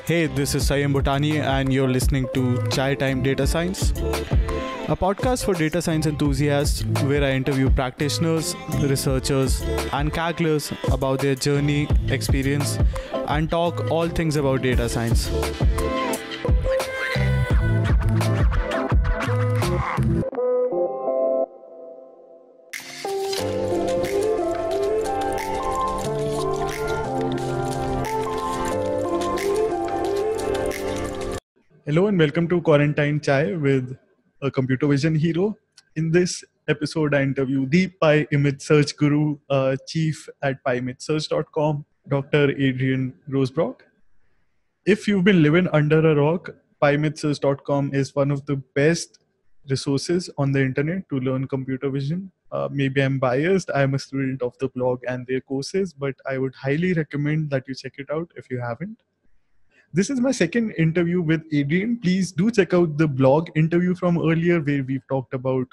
Hey, this is Sanyam Bhutani and you're listening to Chai Time Data Science, a podcast for data science enthusiasts where I interview practitioners, researchers, and Kagglers about their journey, experience, and talk all things about data science. Hello and welcome to Quarantine Chai with a computer vision hero. In this episode, I interview the PyImageSearch guru, chief at PyImageSearch.com, Dr. Adrian Rosebrock. If you've been living under a rock, PyImageSearch.com is one of the best resources on the internet to learn computer vision. Maybe I'm biased. I'm a student of the blog and their courses, but I would highly recommend that you check it out if you haven't. This is my second interview with Adrian. Please do check out the blog interview from earlier where we've talked about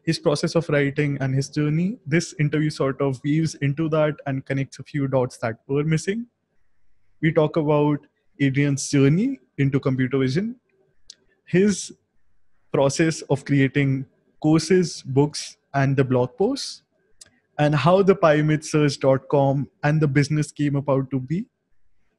his process of writing and his journey. This interview sort of weaves into that and connects a few dots that were missing. We talk about Adrian's journey into computer vision, his process of creating courses, books, and the blog posts, and how the PyImageSearch.com and the business came about to be.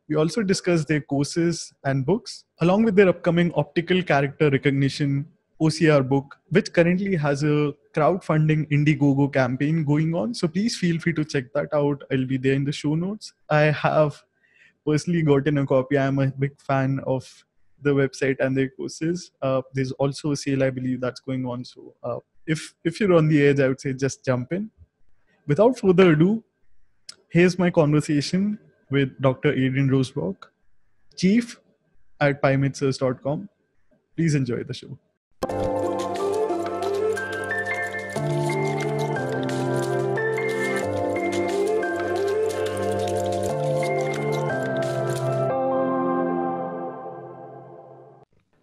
We also discuss their courses and books, along with their upcoming Optical Character Recognition OCR book, which currently has a crowdfunding Indiegogo campaign going on. So please feel free to check that out. I'll be there in the show notes. I have personally gotten a copy. I'm a big fan of the website and their courses. There's also a sale, I believe, that's going on. So if you're on the edge, I would say just jump in. Without further ado, here's my conversation with Dr. Adrian Rosebrock, chief at PyImageSearch.com. Please enjoy the show.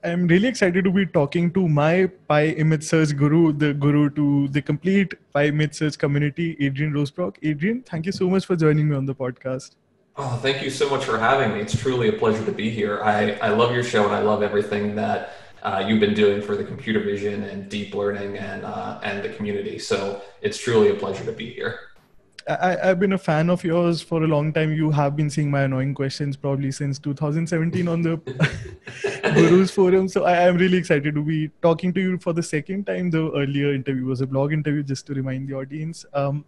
I'm really excited to be talking to my PyImageSearch guru, the guru to the complete PyImageSearch community, Adrian Rosebrock. Adrian, thank you so much for joining me on the podcast. Oh, thank you so much for having me. It's truly a pleasure to be here. I love your show and I love everything that you've been doing for the computer vision and deep learning and the community. So it's truly a pleasure to be here. I've been a fan of yours for a long time. You have been seeing my annoying questions probably since 2017 on the Gurus Forum. So I am really excited to be talking to you for the second time. The earlier interview was a blog interview, just to remind the audience. I'll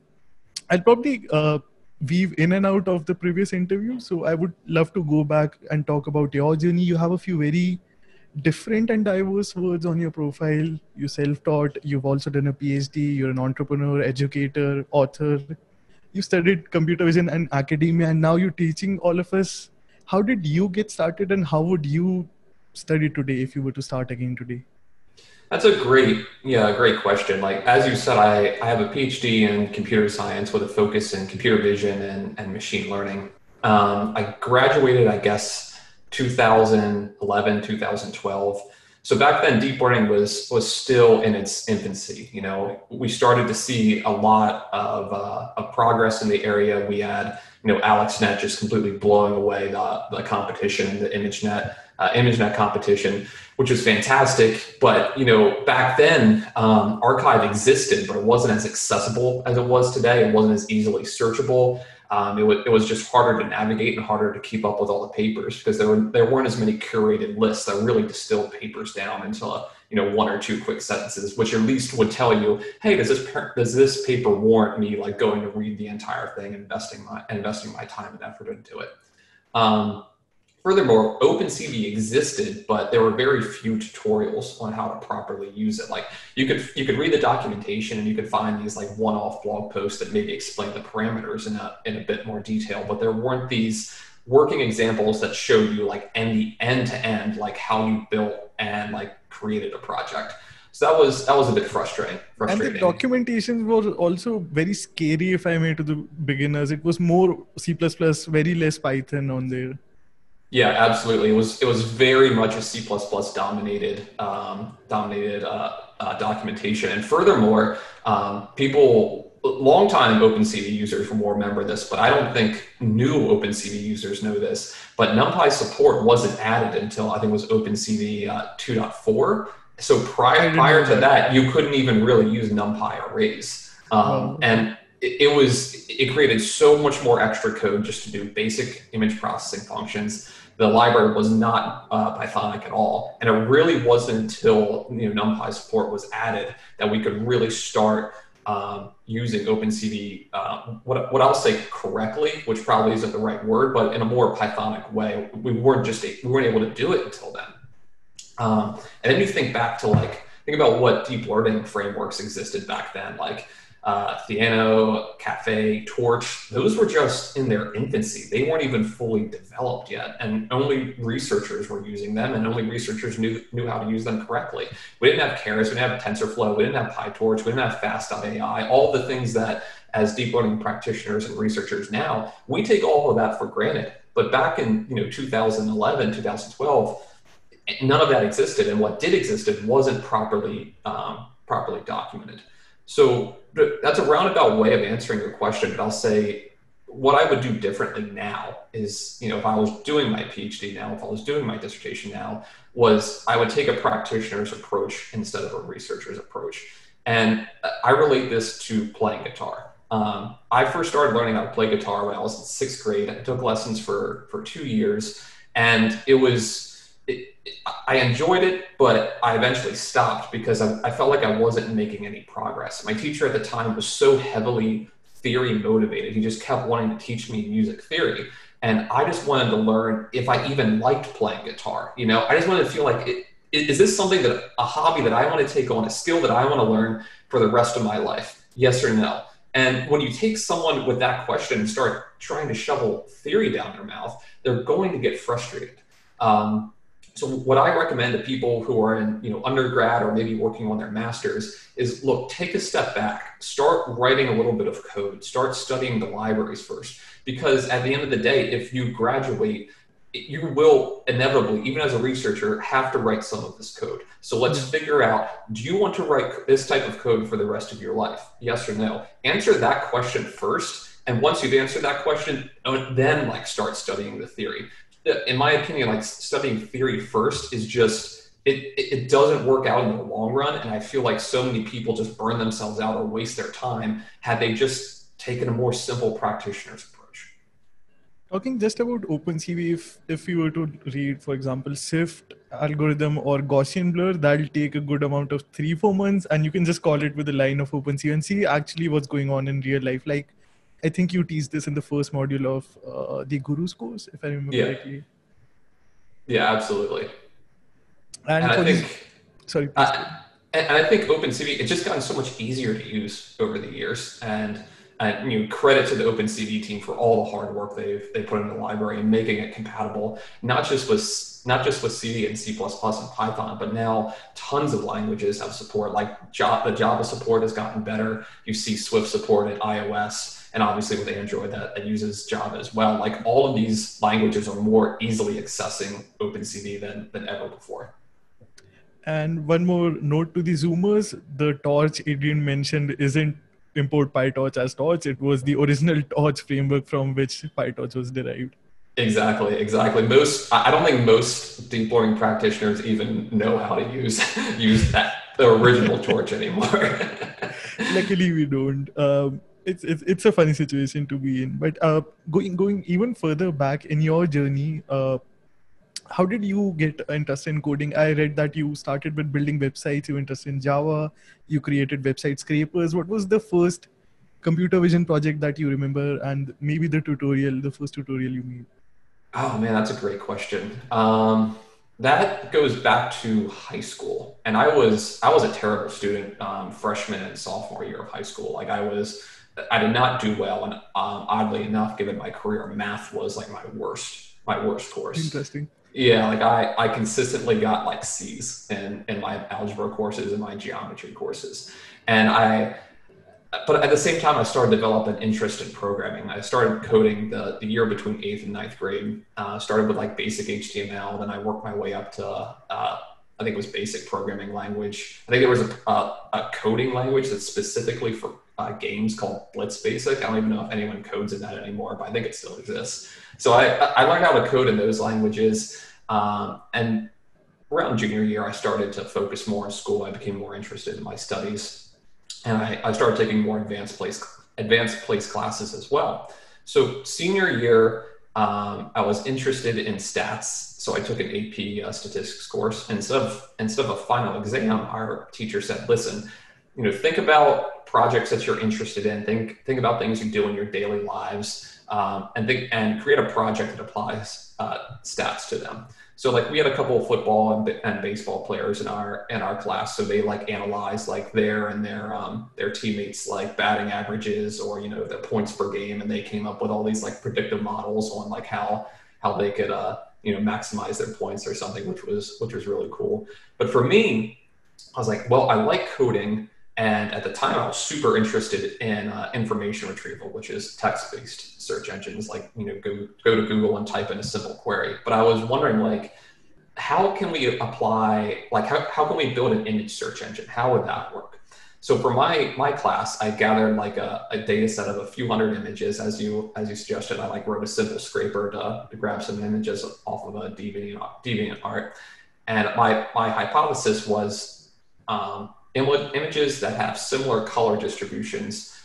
probably weave in and out of the previous interview. So I would love to go back and talk about your journey. You have a few very different and diverse words on your profile. You self-taught. You've also done a PhD. You're an entrepreneur, educator, author. You studied computer vision and academia, and now you're teaching all of us. How did you get started, and how would you study today if you were to start again today? That's a great question. Like, as you said, I have a PhD in computer science with a focus in computer vision and machine learning. I graduated, I guess, 2011, 2012. So back then, deep learning was still in its infancy. You know, we started to see a lot of progress in the area. We had, AlexNet just completely blowing away the competition, the ImageNet competition, which was fantastic. But, back then, archive existed, but it wasn't as accessible as it was today. It wasn't as easily searchable. It was just harder to navigate and harder to keep up with all the papers because there weren't as many curated lists that really distilled papers down into one or two quick sentences, which at least would tell you, hey, does this paper warrant me like going to read the entire thing, investing my time and effort into it. Furthermore, OpenCV existed, but there were very few tutorials on how to properly use it. Like you could read the documentation and you could find these like one-off blog posts that maybe explain the parameters in a bit more detail, but there weren't these working examples that showed you like the end to end, like how you built and like created a project. So that was a bit frustrating. And the documentation was also very scary, if I may, to the beginners. It was more C++, very less Python on there. Yeah, absolutely. It was very much a C++ dominated documentation, and furthermore, longtime OpenCV users will remember this, but I don't think new OpenCV users know this. But NumPy support wasn't added until I think it was OpenCV 2.4. So I didn't prior know to that. that, you couldn't even really use NumPy arrays, Wow. Okay. and it created so much more extra code just to do basic image processing functions. The library was not Pythonic at all, and it really wasn't until NumPy support was added that we could really start using OpenCV, what I'll say correctly, which probably isn't the right word, but in a more Pythonic way. We weren't able to do it until then. And then you think about what deep learning frameworks existed back then, like Theano, Caffe, Torch. Those were just in their infancy. They weren't even fully developed yet, and only researchers were using them, and only researchers knew how to use them correctly. We didn't have Keras, we didn't have TensorFlow, we didn't have PyTorch, we didn't have Fast.ai, all the things that as deep learning practitioners and researchers now, we take all of that for granted. But back in 2011, 2012, none of that existed, and what did existed wasn't properly documented. So that's a roundabout way of answering your question, but I'll say what I would do differently now is, if I was doing my PhD now, if I was doing my dissertation now, was I would take a practitioner's approach instead of a researcher's approach. And I relate this to playing guitar. I first started learning how to play guitar when I was in 6th grade. I took lessons for 2 years, and I enjoyed it, but I eventually stopped because I felt like I wasn't making any progress. My teacher at the time was so heavily theory motivated. He just kept wanting to teach me music theory. And I just wanted to learn if I even liked playing guitar. I just wanted to feel like, is this something a hobby that I want to take on, a skill that I want to learn for the rest of my life? Yes or no? And when you take someone with that question and start trying to shovel theory down their mouth, they're going to get frustrated. So what I recommend to people who are in undergrad or maybe working on their masters is, look, take a step back, start writing a little bit of code, start studying the libraries first, because at the end of the day, if you graduate, you will inevitably, even as a researcher, have to write some of this code. So let's figure out, do you want to write this type of code for the rest of your life? Yes or no? Answer that question first. And once you've answered that question, then start studying the theory. In my opinion, studying theory first is just, it doesn't work out in the long run. And I feel like so many people just burn themselves out or waste their time had they just taken a more simple practitioner's approach. Talking just about OpenCV, if you were to read, for example, SIFT algorithm or Gaussian blur, that'll take a good amount of 3-4 months, and you can just call it with a line of OpenCV and see actually what's going on in real life. I think you teased this in the first module of the Guru's course, if I remember correctly. Yeah, absolutely. And I think, sorry. and I think OpenCV, it's just gotten so much easier to use over the years. And credit to the OpenCV team for all the hard work they put in the library and making it compatible, not just with C and C++ and Python, but now tons of languages have support. Like the Java support has gotten better. You see Swift support at iOS. And obviously with Android that uses Java as well. All of these languages are more easily accessing OpenCV than ever before. And one more note to the Zoomers, the torch Adrian mentioned isn't import PyTorch as torch. It was the original torch framework from which PyTorch was derived. Exactly. I don't think most deep learning practitioners even know how to use the original torch anymore. Luckily, we don't. It's a funny situation to be in. But going even further back in your journey, how did you get interested in coding? I read that you started with building websites. You were interested in Java. You created website scrapers. What was the first computer vision project that you remember, and maybe the first tutorial you made? Oh man, that's a great question. That goes back to high school, and I was a terrible student freshman and sophomore year of high school. I did not do well, and oddly enough, given my career, math was my worst course. Interesting. Yeah, I consistently got C's in my algebra courses and my geometry courses, and but at the same time, I started to develop an interest in programming. I started coding the year between 8th and 9th grade. Started with like basic HTML, then I worked my way up to, I think it was basic programming language. I think there was a coding language that's specifically for games called Blitz Basic. I don't even know if anyone codes in that anymore, but I think it still exists. So I learned how to code in those languages. And around junior year, I started to focus more on school. I became more interested in my studies. And I started taking more advanced place classes as well. So senior year, I was interested in stats. So I took an AP statistics course. Instead of a final exam, our teacher said, listen, think about projects that you're interested in. Think about things you do in your daily lives, and create a project that applies stats to them. So like we had a couple of football and baseball players in our class. So they like analyzed like their teammates like batting averages or, their points per game. And they came up with all these like predictive models on like how they could, maximize their points or something, which was really cool. But for me, I was like, well, I like coding. And at the time I was super interested in information retrieval, which is text-based search engines, like, go to Google and type in a simple query. But I was wondering, like, how can we apply, like, how can we build an image search engine? How would that work? So for my class, I gathered like a data set of a few hundred images, as you suggested. I like wrote a simple scraper to grab some images off of a DeviantArt. And my hypothesis was, images that have similar color distributions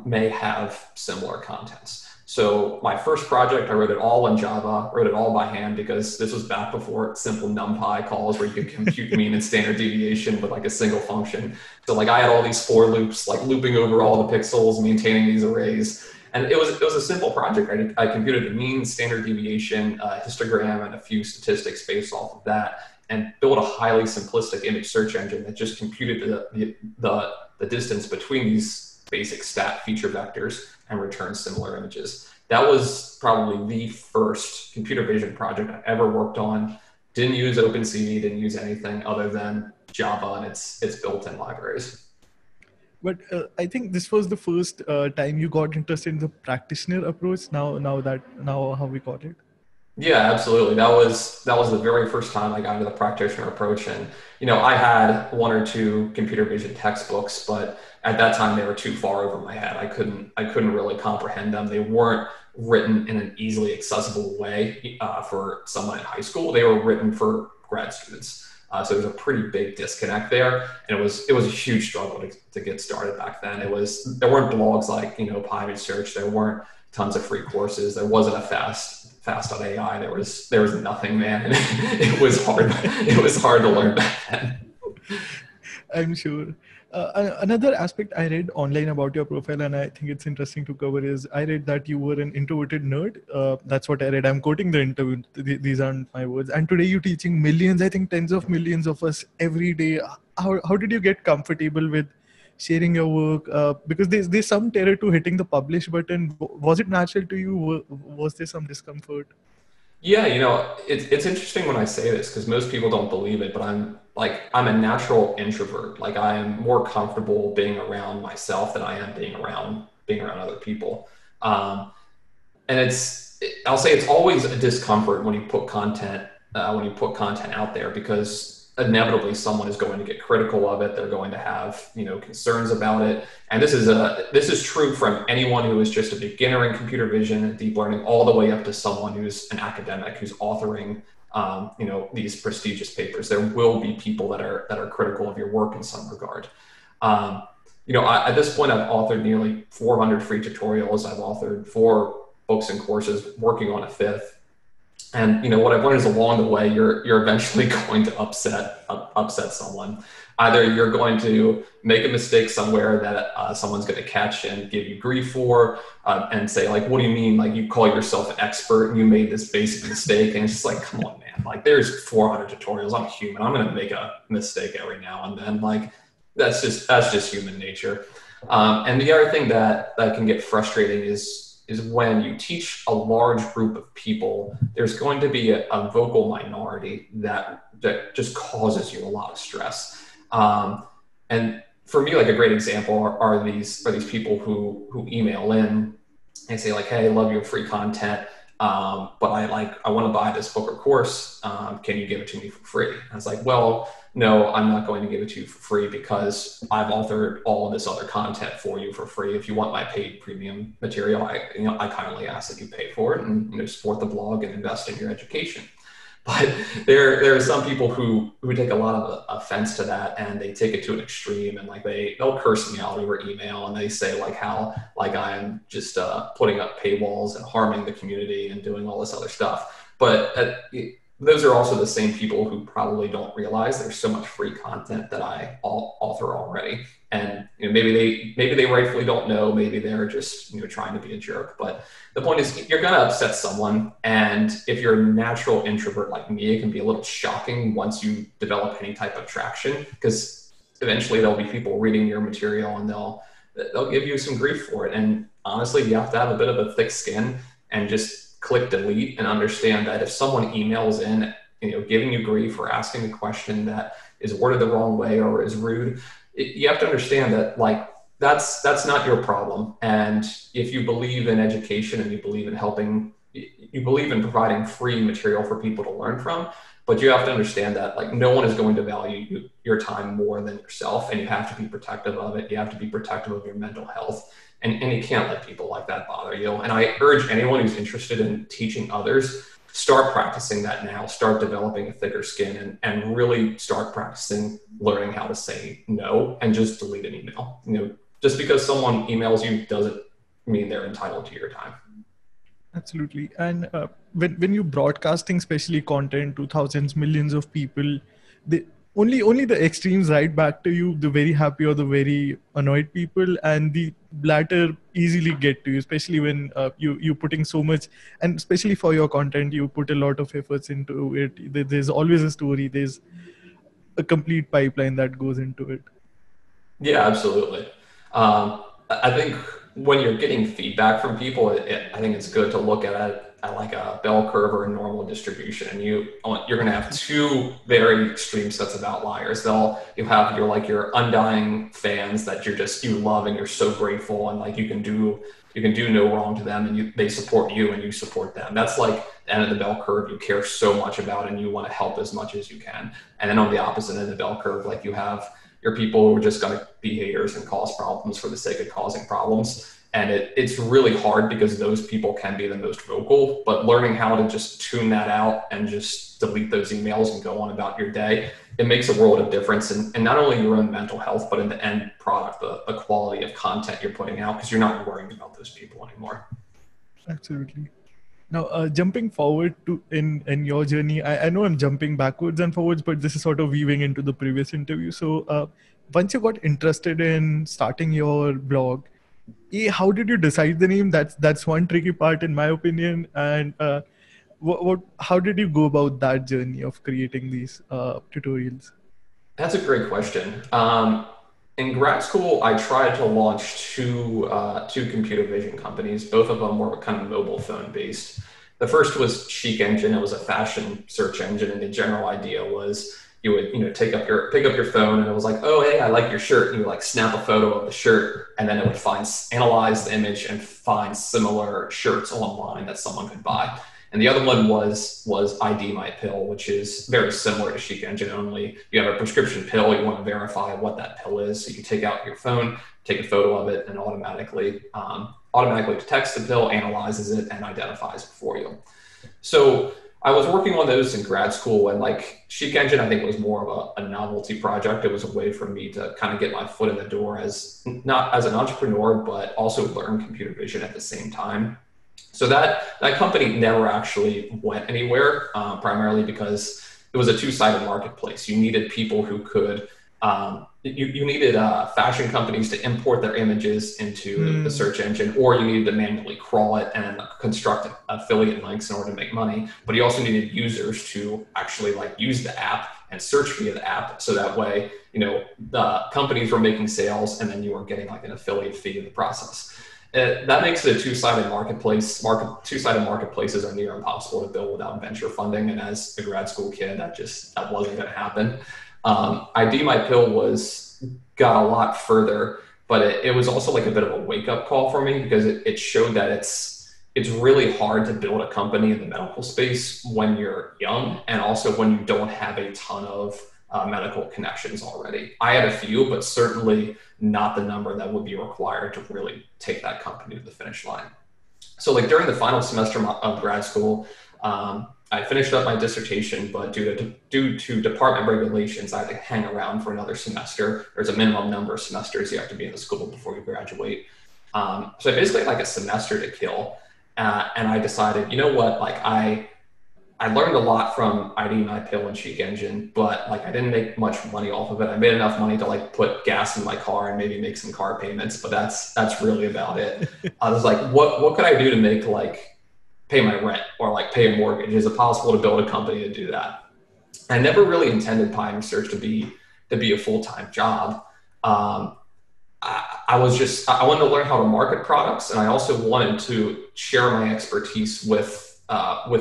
may have similar contents. So my first project, I wrote it all in Java, wrote it all by hand because this was back before simple NumPy calls where you could compute mean and standard deviation with like a single function. So like I had all these for loops, like looping over all the pixels, maintaining these arrays. And it was a simple project, right? I computed the mean, standard deviation, histogram, and a few statistics based off of that, and build a highly simplistic image search engine that just computed the distance between these basic stat feature vectors and returned similar images. That was probably the first computer vision project I ever worked on. Didn't use OpenCV, didn't use anything other than Java and its built-in libraries. But I think this was the first time you got interested in the practitioner approach. Now how we call it. Yeah, absolutely. That was the very first time I got into the practitioner approach. And, I had one or two computer vision textbooks, but at that time they were too far over my head. I couldn't really comprehend them. They weren't written in an easily accessible way for someone in high school. They were written for grad students. So there's a pretty big disconnect there. And it was a huge struggle to get started back then. There weren't blogs like, PyImageSearch. There weren't tons of free courses. There wasn't a fast.ai. There was nothing, man. And it was hard. It was hard to learn back then. I'm sure. Another aspect I read online about your profile, and I think it's interesting to cover, is I read that you were an introverted nerd. That's what I read. I'm quoting the interview. These aren't my words. And today you're teaching millions, I think tens of millions of us every day. How did you get comfortable with sharing your work? Because there's some terror to hitting the publish button. Was it natural to you? Was there some discomfort? Yeah, it's interesting when I say this because most people don't believe it, but I'm a natural introvert. Like I am more comfortable being around myself than I am being around other people. And I'll say it's always a discomfort when you put content out there because inevitably someone is going to get critical of it. They're going to have, concerns about it. And this is true from anyone who is just a beginner in computer vision and deep learning all the way up to someone who's an academic who's authoring, these prestigious papers. There will be people that are critical of your work in some regard. At this point, I've authored nearly 400 free tutorials. I've authored 4 books and courses, working on a 5th. And what I've learned is along the way, you're eventually going to upset someone. Either you're going to make a mistake somewhere that someone's going to catch and give you grief for, and say like, "What do you mean? Like you call yourself an expert and you made this basic mistake?" And it's just like, come on, man! Like there's 400 tutorials. I'm human. I'm going to make a mistake every now and then. Like that's just human nature. And the other thing that can get frustrating is when you teach a large group of people, there's going to be a vocal minority that just causes you a lot of stress. And for me, like a great example are these people who email in and say like, hey, I love your free content, but I want to buy this book or course. Can you give it to me for free? And I was like, well, no, I'm not going to give it to you for free because I've authored all of this other content for you for free. If you want my paid premium material, I kindly ask that you pay for it and support the blog and invest in your education. But there are some people who take a lot of offense to that, and they take it to an extreme, and like they'll curse me out over email, and they say like how like I'm just putting up paywalls and harming the community and doing all this other stuff. But those are also the same people who probably don't realize there's so much free content that I author already. And maybe they rightfully don't know. Maybe they're just trying to be a jerk. But the point is, you're going to upset someone. And if you're a natural introvert like me, it can be a little shocking once you develop any type of traction, because eventually there'll be people reading your material and they'll give you some grief for it. And honestly, you have to have a bit of a thick skin and just click delete and understand that if someone emails in, giving you grief or asking a question that is worded the wrong way or is rude, you have to understand that like that's not your problem. And if you believe in education and you believe in helping, you believe in providing free material for people to learn from, but you have to understand that like no one is going to value your time more than yourself, and you have to be protective of it. You have to be protective of your mental health. And you can't let people like that bother you. And I urge anyone who's interested in teaching others, start practicing that now, start developing a thicker skin, and really start practicing learning how to say no and just delete an email. Just because someone emails you doesn't mean they're entitled to your time. Absolutely. And when you're broadcasting, especially content to thousands, millions of people, only the extremes write back to you, the very happy or the very annoyed people, and the latter easily get to you, especially when you're putting so much, and especially for your content, you put a lot of efforts into it. There's always a story. There's a complete pipeline that goes into it. Yeah, absolutely. I think when you're getting feedback from people, I think it's good to look at it at like a bell curve or a normal distribution. And you're going to have two very extreme sets of outliers. You'll have your undying fans that you love and you're so grateful, and like you can do no wrong to them, and they support you and you support them. That's like the end of the bell curve you care so much about and you want to help as much as you can. And then on the opposite end of the bell curve, like you have your people who are just going to be haters and cause problems for the sake of causing problems. And it's really hard because those people can be the most vocal, but learning how to just tune that out and just delete those emails and go on about your day, it makes a world of difference in not only your own mental health, but in the end product, the quality of content you're putting out, because you're not worrying about those people anymore. Absolutely. Now, jumping forward to in your journey, I know I'm jumping backwards and forwards, but this is sort of weaving into the previous interview. So once you got interested in starting your blog, how did you decide the name? That's one tricky part in my opinion. And how did you go about that journey of creating these tutorials? That's a great question. In grad school, I tried to launch two computer vision companies. Both of them were kind of mobile phone based. The first was Chic Engine. It was a fashion search engine, and the general idea was you would pick up your phone, and it was like, oh hey, I like your shirt, and you like snap a photo of the shirt, and then it would analyze the image and find similar shirts online that someone could buy. And the other one was ID My Pill, which is very similar to Chic Engine, only you have a prescription pill, you want to verify what that pill is. So you take out your phone, take a photo of it, and automatically detects the pill, analyzes it, and identifies it for you. So I was working on those in grad school, and like Chic Engine, I think was more of a novelty project. It was a way for me to kind of get my foot in the door not as an entrepreneur, but also learn computer vision at the same time. So that company never actually went anywhere, primarily because it was a two-sided marketplace. You needed people who could, you needed fashion companies to import their images into the search engine, or you needed to manually crawl it and construct affiliate links in order to make money. But you also needed users to actually like use the app and search via the app. So that way, the companies were making sales and then you were getting like an affiliate fee in the process. that makes it a two-sided marketplace. Two-sided marketplaces are near impossible to build without venture funding. And as a grad school kid, that wasn't going to happen. ID My Pill got a lot further, but it was also like a bit of a wake-up call for me, because it showed that it's really hard to build a company in the medical space when you're young, and also when you don't have a ton of medical connections already. I had a few, but certainly not the number that would be required to really take that company to the finish line. So like during the final semester of grad school, I finished up my dissertation, but due to department regulations, I had to hang around for another semester. There's a minimum number of semesters you have to be in the school before you graduate. So I basically had like a semester to kill. And I decided, you know what, like I learned a lot from ID My Pill and Cheek Engine, but like I didn't make much money off of it. I made enough money to like put gas in my car and maybe make some car payments, but that's really about it. I was like, what could I do to make like pay my rent or like pay a mortgage? Is it possible to build a company to do that? I never really intended PyImageSearch to be a full-time job. I wanted to learn how to market products, and I also wanted to share my expertise with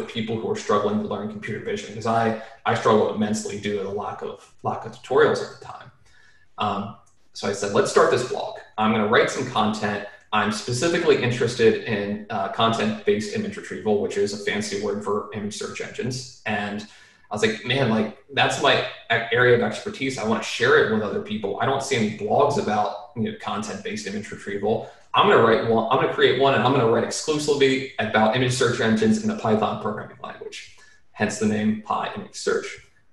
people who are struggling to learn computer vision, because I struggled immensely due to the lack of tutorials at the time. So I said, let's start this blog. I'm going to write some content. I'm specifically interested in content-based image retrieval, which is a fancy word for image search engines. And I was like, man, like that's my area of expertise. I want to share it with other people. I don't see any blogs about content-based image retrieval. I'm going to write one. I'm going to create one, and I'm going to write exclusively about image search engines in the Python programming language, hence the name PyImageSearch.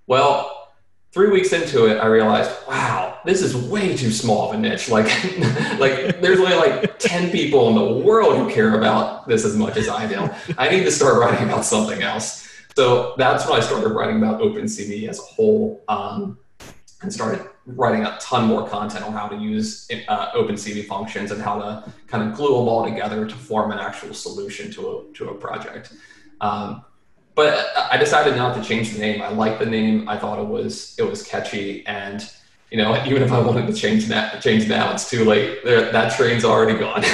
Well, 3 weeks into it, I realized, wow, this is way too small of a niche. Like there's only like 10 people in the world who care about this as much as I do. I need to start writing about something else. So that's when I started writing about OpenCV as a whole, and started writing a ton more content on how to use OpenCV functions and how to kind of glue them all together to form an actual solution to a project. But I decided not to change the name. I liked the name. I thought it was catchy, and even if I wanted to change now, it's too late. That train's already gone.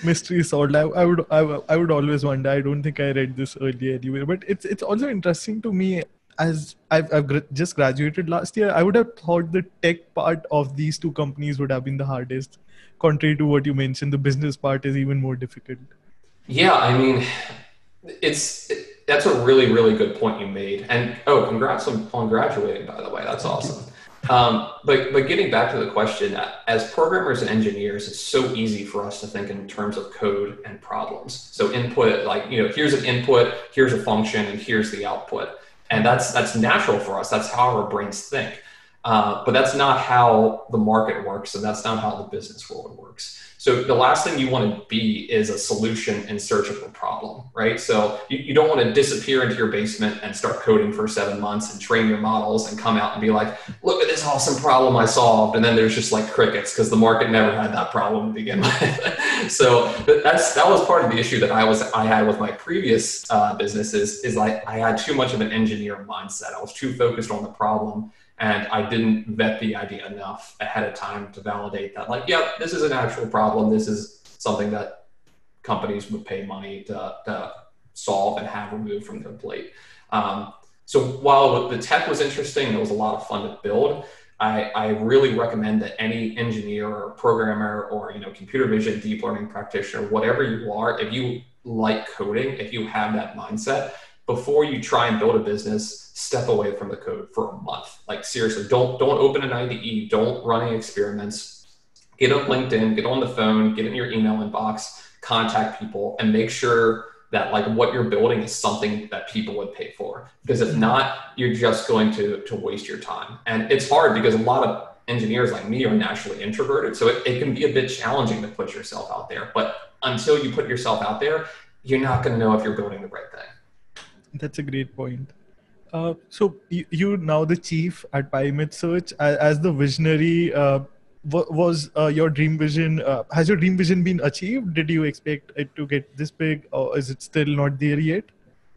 Mystery solved. I would always wonder. I don't think I read this earlier anyway, but it's also interesting to me, as I've just graduated last year. I would have thought the tech part of these two companies would have been the hardest. Contrary to what you mentioned, the business part is even more difficult. Yeah, I mean, that's a really, really good point you made. And congrats on graduating, by the way. That's awesome. But getting back to the question, as programmers and engineers, it's so easy for us to think in terms of code and problems. So input, like, here's an input, here's a function, and here's the output. And that's natural for us. That's how our brains think. But that's not how the market works, and that's not how the business world works. So the last thing you want to be is a solution in search of a problem, right? So you don't want to disappear into your basement and start coding for 7 months and train your models and come out and be like, look at this awesome problem I solved. And then there's just like crickets, because the market never had that problem to begin with. So that was part of the issue that I had with my previous businesses, is like I had too much of an engineer mindset. I was too focused on the problem, and I didn't vet the idea enough ahead of time to validate that, like, yeah, this is an actual problem. This is something that companies would pay money to solve and have removed from their plate. So while the tech was interesting, it was a lot of fun to build, I really recommend that any engineer or programmer or computer vision, deep learning practitioner, whatever you are, if you like coding, if you have that mindset, before you try and build a business, step away from the code for a month. Like seriously, don't open an IDE, don't run any experiments. Get on LinkedIn, get on the phone, get in your email inbox, contact people, and make sure that like what you're building is something that people would pay for. Because if not, you're just going to waste your time. And it's hard because a lot of engineers like me are naturally introverted. So it can be a bit challenging to put yourself out there. But until you put yourself out there, you're not going to know if you're building the right thing. That's a great point. So you now the chief at PyImageSearch, as the visionary, was your dream vision, has your dream vision been achieved? Did you expect it to get this big, or is it still not there yet?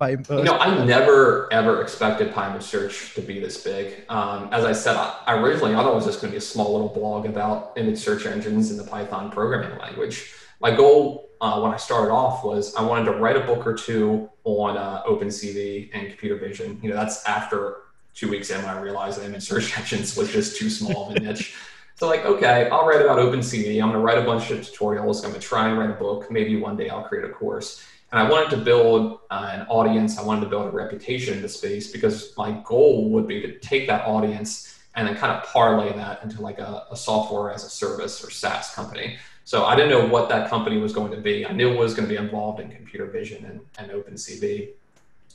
I never ever expected PyImageSearch to be this big. As I said, I originally thought it was just going to be a small little blog about image search engines in the Python programming language. My goal when I started off was I wanted to write a book or two on OpenCV and computer vision. That's after 2 weeks in when I realized that image search engines was just too small of a niche. So like, okay, I'll write about OpenCV. I'm going to write a bunch of tutorials. I'm going to try and write a book. Maybe one day I'll create a course. And I wanted to build an audience. I wanted to build a reputation in the space because my goal would be to take that audience and then kind of parlay that into like a software as a service or SaaS company. So I didn't know what that company was going to be. I knew it was going to be involved in computer vision and OpenCV.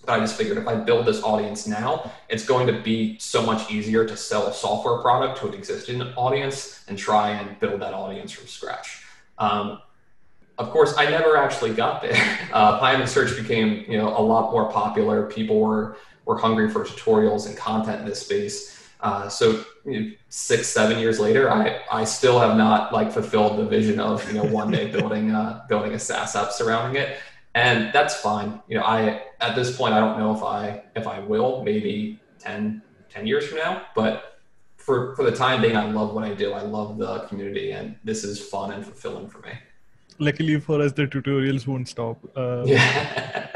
But I just figured if I build this audience now, it's going to be so much easier to sell a software product to an existing audience and try and build that audience from scratch. Of course, I never actually got there. PyImageSearch became, a lot more popular. People were hungry for tutorials and content in this space. So 6-7 years later, I still have not fulfilled the vision of one day building a SaaS app surrounding it, and that's fine. At this point I don't know if I will, maybe 10 years from now, but for the time being, I love what I do. I love the community, and this is fun and fulfilling for me. Luckily for us, the tutorials won't stop. Yeah.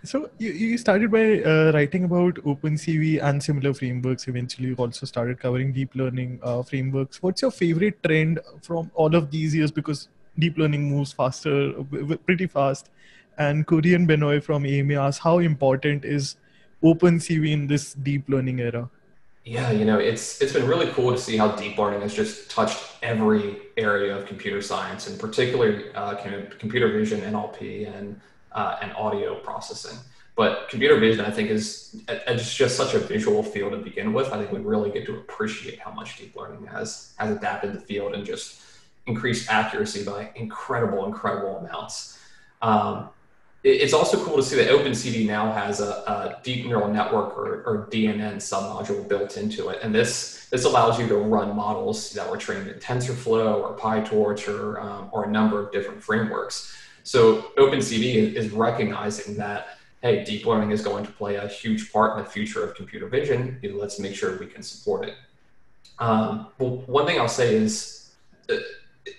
So you started by writing about OpenCV and similar frameworks. Eventually, you also started covering deep learning frameworks. What's your favorite trend from all of these years? Because deep learning moves faster, pretty fast. And Korean Benoit from AMA asks, how important is OpenCV in this deep learning era? Yeah, it's been really cool to see how deep learning has just touched every area of computer science, and particularly computer vision, NLP, and audio processing. But computer vision, I think, is just such a visual field to begin with. I think we really get to appreciate how much deep learning has adapted the field and just increased accuracy by incredible amounts. It's also cool to see that OpenCV now has a deep neural network or DNN submodule built into it. And this allows you to run models that were trained in TensorFlow or PyTorch or a number of different frameworks. So OpenCV is recognizing that, hey, deep learning is going to play a huge part in the future of computer vision. Let's make sure we can support it. Well, one thing I'll say is that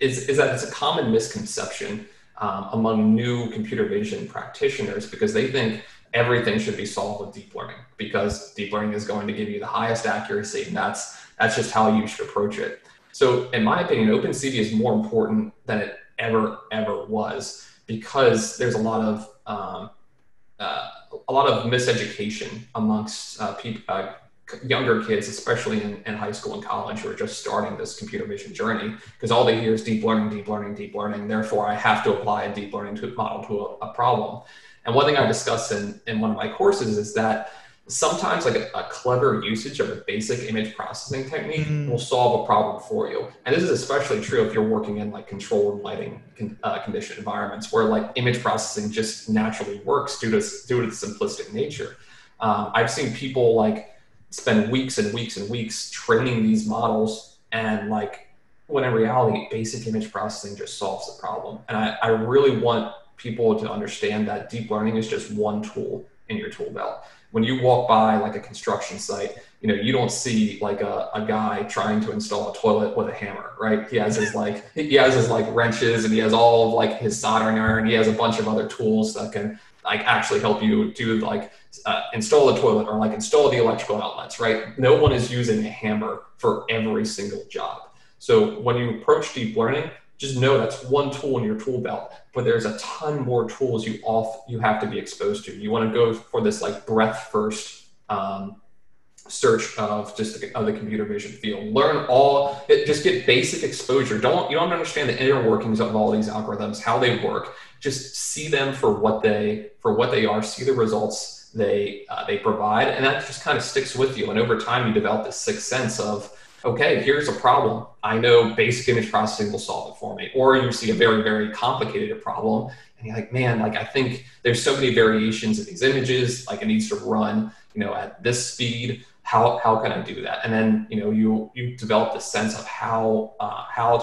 it's a common misconception among new computer vision practitioners, because they think everything should be solved with deep learning, because deep learning is going to give you the highest accuracy, and that's just how you should approach it. So in my opinion, OpenCV is more important than it ever was, because there's a lot of miseducation amongst younger kids, especially in high school and college, who are just starting this computer vision journey, because all they hear is deep learning. Therefore, I have to apply a deep learning model to a problem. And one thing I discuss in one of my courses is that sometimes a clever usage of a basic image processing technique will solve a problem for you. And this is especially true if you're working in controlled lighting condition environments, where image processing just naturally works due to its simplistic nature. I've seen people spend weeks and weeks training these models, and when in reality, basic image processing just solves the problem. And I really want people to understand that deep learning is just one tool in your tool belt. When you walk by a construction site, you don't see a guy trying to install a toilet with a hammer, right? He has his wrenches, and he has all of his soldering iron. He has a bunch of other tools that can actually help you do install the toilet or install the electrical outlets, right? No one is using a hammer for every single job. So when you approach deep learning, just know that's one tool in your tool belt, but there's a ton more tools you have to be exposed to. You want to go for this breadth first search of the computer vision field. Just get basic exposure. You don't understand the inner workings of all these algorithms, how they work. Just see them for what they are. See the results they provide, and that just kind of sticks with you. And over time, you develop this sixth sense of, okay, here's a problem. I know basic image processing will solve it for me. Or you see a very, very complicated problem, and you're like, man, I think there's so many variations of these images. It needs to run, at this speed. How can I do that? And then, you develop this sense of how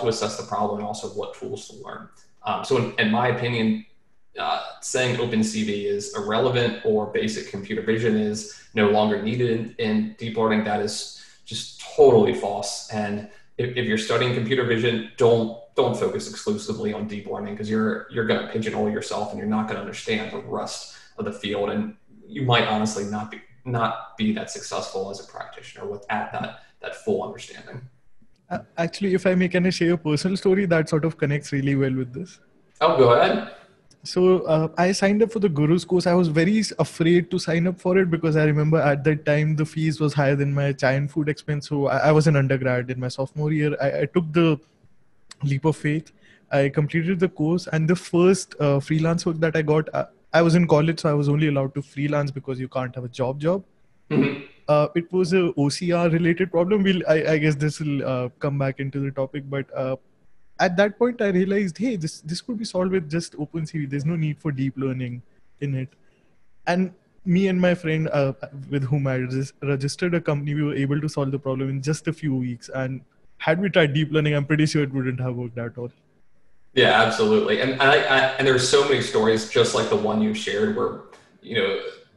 to assess the problem, and also what tools to learn. So in my opinion, saying OpenCV is irrelevant or basic computer vision is no longer needed in deep learning, that is just totally false. And if you're studying computer vision, don't focus exclusively on deep learning, because you're going to pigeonhole yourself and you're not going to understand the rest of the field, and you might honestly not be that successful as a practitioner without that full understanding. Actually, if I may, can I share a personal story that sort of connects really well with this? Oh, go ahead. So I signed up for the Guru's course. I was very afraid to sign up for it because I remember at that time the fees was higher than my chai and food expense. So I was an undergrad in my sophomore year. I took the leap of faith. I completed the course, and the first freelance work that I got, I was in college, so I was only allowed to freelance because you can't have a job. Mm-hmm. It was a OCR related problem. I guess this will come back into the topic, but at that point, I realized, hey, this could be solved with just OpenCV. There's no need for deep learning in it. And me and my friend with whom I registered a company, we were able to solve the problem in just a few weeks. And had we tried deep learning, I'm pretty sure it wouldn't have worked at all. Yeah, absolutely. And there's so many stories just like the one you shared where,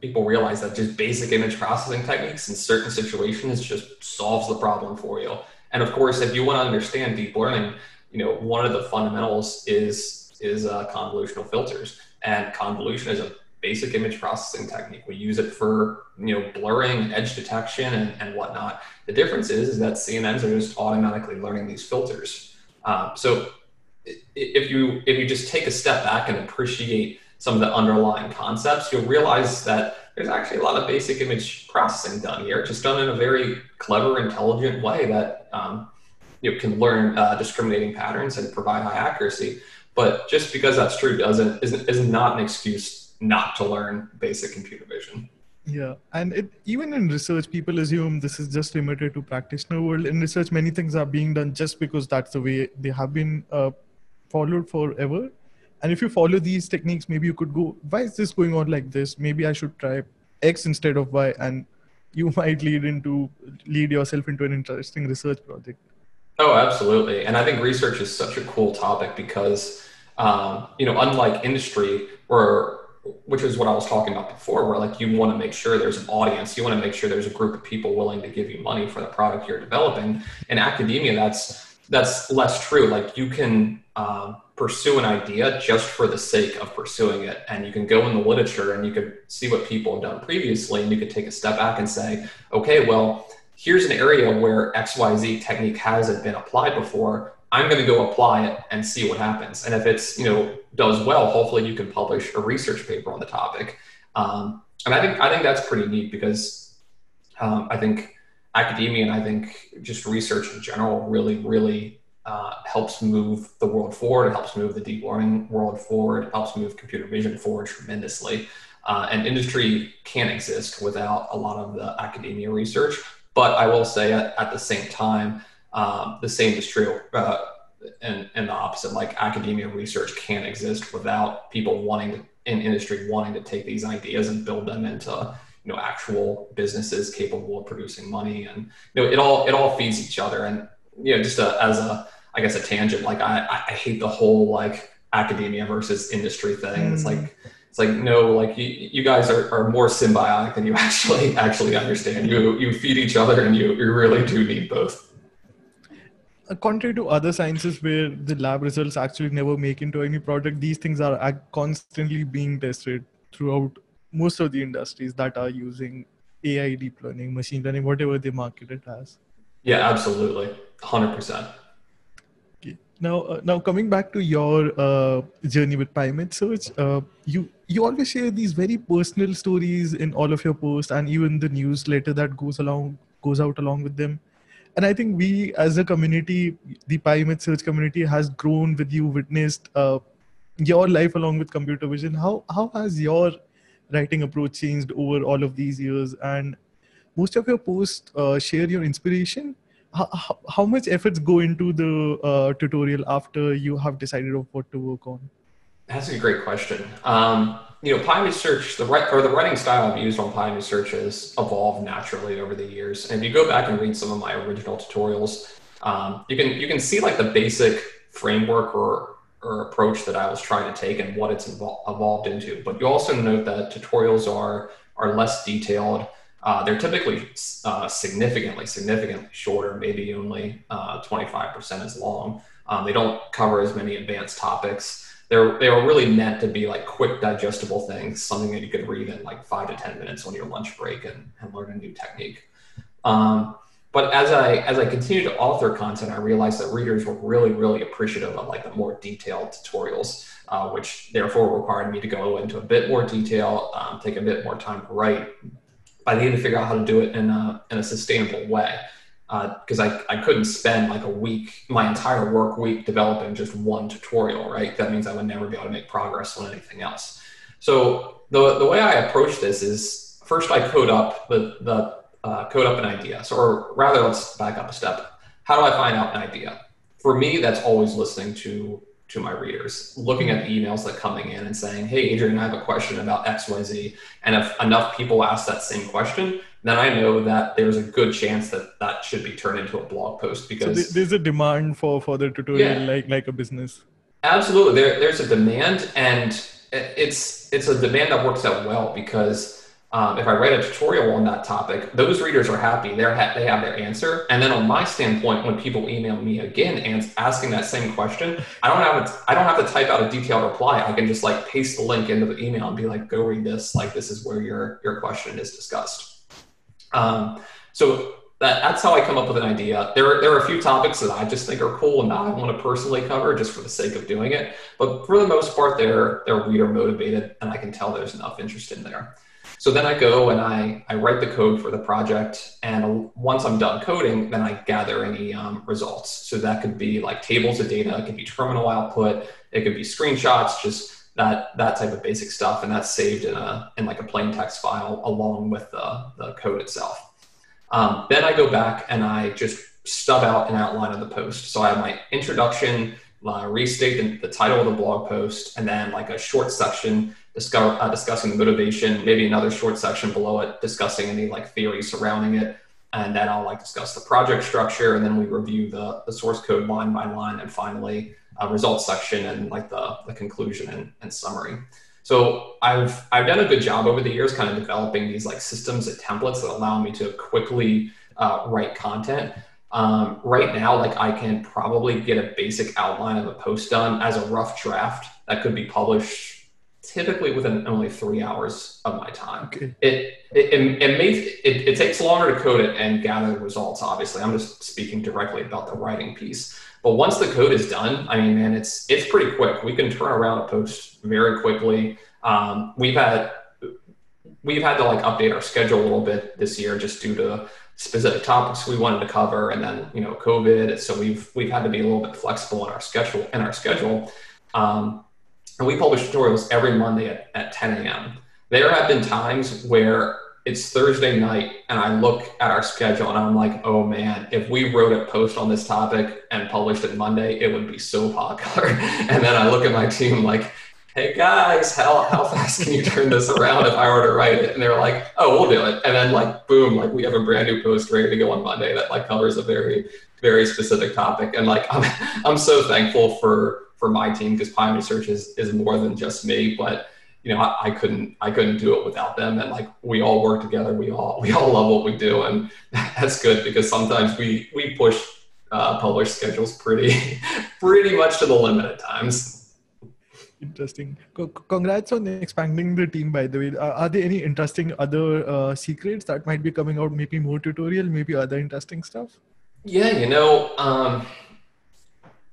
people realize that just basic image processing techniques in certain situations just solves the problem for you. And of course, if you want to understand deep learning, one of the fundamentals is convolutional filters, and convolution is a basic image processing technique. We use it for, blurring, edge detection and whatnot. The difference is that CNNs are just automatically learning these filters. So if you just take a step back and appreciate some of the underlying concepts, you'll realize that there's actually a lot of basic image processing done here, just done in a very clever, intelligent way that can learn discriminating patterns and provide high accuracy. But just because that's true is not an excuse not to learn basic computer vision. Yeah, and even in research, people assume this is just limited to practitioner world. In research, many things are being done just because that's the way they have been followed forever. And if you follow these techniques, maybe you could go, why is this going on like this? Maybe I should try X instead of Y, and you might lead yourself into an interesting research project. Oh, absolutely. And I think research is such a cool topic because, unlike industry, which is what I was talking about before, where like you want to make sure there's an audience, you want to make sure there's a group of people willing to give you money for the product you're developing. In academia, that's less true. Like you can pursue an idea just for the sake of pursuing it. And you can go in the literature and you could see what people have done previously. And you could take a step back and say, okay, well, here's an area where XYZ technique hasn't been applied before. I'm going to go apply it and see what happens. And if it's, does well, hopefully you can publish a research paper on the topic. And I think that's pretty neat because I think academia and I think just research in general really helps move the world forward. It helps move the deep learning world forward. It helps move computer vision forward tremendously. And industry can't exist without a lot of the academia research. But I will say at the same time, the same is true and the opposite. Like academia research can't exist without people in industry wanting to take these ideas and build them into actual businesses capable of producing money. And it all feeds each other. And just as a tangent, like I hate the whole like academia versus industry thing. It's like no, like you guys are more symbiotic than you actually understand. You feed each other, and you really do need both. Contrary to other sciences where the lab results actually never make into any product, these things are constantly being tested throughout most of the industries that are using AI, deep learning, machine learning, whatever they market it as. Yeah, absolutely, 100%. Now coming back to your journey with PyImageSearch, you always share these very personal stories in all of your posts and even the newsletter that goes out along with them. And I think we as a community, the PyImageSearch community has grown with you, witnessed your life along with computer vision. How has your writing approach changed over all of these years? And most of your posts share your inspiration. How much efforts go into the tutorial after you have decided of what to work on? That's a great question. PyImageSearch, the writing style I've used on PyImageSearch has evolved naturally over the years. And if you go back and read some of my original tutorials, you can see like the basic framework or or approach that I was trying to take and what it's evolved into. But you also note that tutorials are less detailed. They're typically significantly shorter, maybe only 25% as long. They don't cover as many advanced topics. They were really meant to be like quick, digestible things, something that you could read in like 5 to 10 minutes on your lunch break and learn a new technique. But as I continued to author content, I realized that readers were really appreciative of like the more detailed tutorials, which therefore required me to go into a bit more detail, take a bit more time to write. I needed to figure out how to do it in a sustainable way, because I couldn't spend like a week, my entire work week, developing just one tutorial, right? That means I would never be able to make progress on anything else. So the way I approach this is, first I code up code up an idea. So, or rather, let's back up a step. How do I find out an idea? For me, that's always listening to my readers, looking at the emails that coming in and saying, hey, Adrian, I have a question about XYZ. And if enough people ask that same question, then I know that there's a good chance that should be turned into a blog post, because so there's a demand for the tutorial, like a business. Absolutely. There's a demand, and it's a demand that works out well, because if I write a tutorial on that topic, those readers are happy. They have their answer. And then on my standpoint, when people email me again and asking that same question, I don't have to type out a detailed reply. I can just like paste the link into the email and be like, go read this. Like, this is where your question is discussed. So that's how I come up with an idea. There are a few topics that I just think are cool and that I want to personally cover just for the sake of doing it. But for the most part, they're reader motivated, and I can tell there's enough interest in there. So then I go and I write the code for the project, and once I'm done coding, then I gather any results. So that could be like tables of data, it could be terminal output, it could be screenshots, just that type of basic stuff, and that's saved in like a plain text file along with the code itself. Then I go back and I just stub out an outline of the post. So I have my introduction, restate the title of the blog post, and then like a short section discussing the motivation, maybe another short section below it discussing any like theories surrounding it, and then I'll like discuss the project structure, and then we review the source code line by line, and finally a results section and like the conclusion and summary. So I've done a good job over the years kind of developing these like systems and templates that allow me to quickly write content. Right now, like I can probably get a basic outline of a post done as a rough draft that could be published typically within only 3 hours of my time. Okay. It takes longer to code it and gather the results. Obviously, I'm just speaking directly about the writing piece. But once the code is done, I mean, man, it's pretty quick. We can turn around a post very quickly. We've had to like update our schedule a little bit this year just due to specific topics we wanted to cover, and then COVID. So we've had to be a little bit flexible in our schedule. And we publish tutorials every Monday at 10 a.m. There have been times where it's Thursday night and I look at our schedule and I'm like, oh man, if we wrote a post on this topic and published it Monday, it would be so popular. And then I look at my team like, hey guys, how fast can you turn this around if I were to write it? And they're like, oh, we'll do it. And then like, boom, like we have a brand new post ready to go on Monday that like covers a very, very specific topic. And like, I'm so thankful for my team, because PyImageSearch is more than just me, but I couldn't do it without them. And like, we all work together. We all love what we do. And that's good, because sometimes we push publish schedules pretty much to the limit at times. Interesting. Congrats on expanding the team, by the way. Are there any interesting other secrets that might be coming out? Maybe more tutorial, maybe other interesting stuff? Yeah,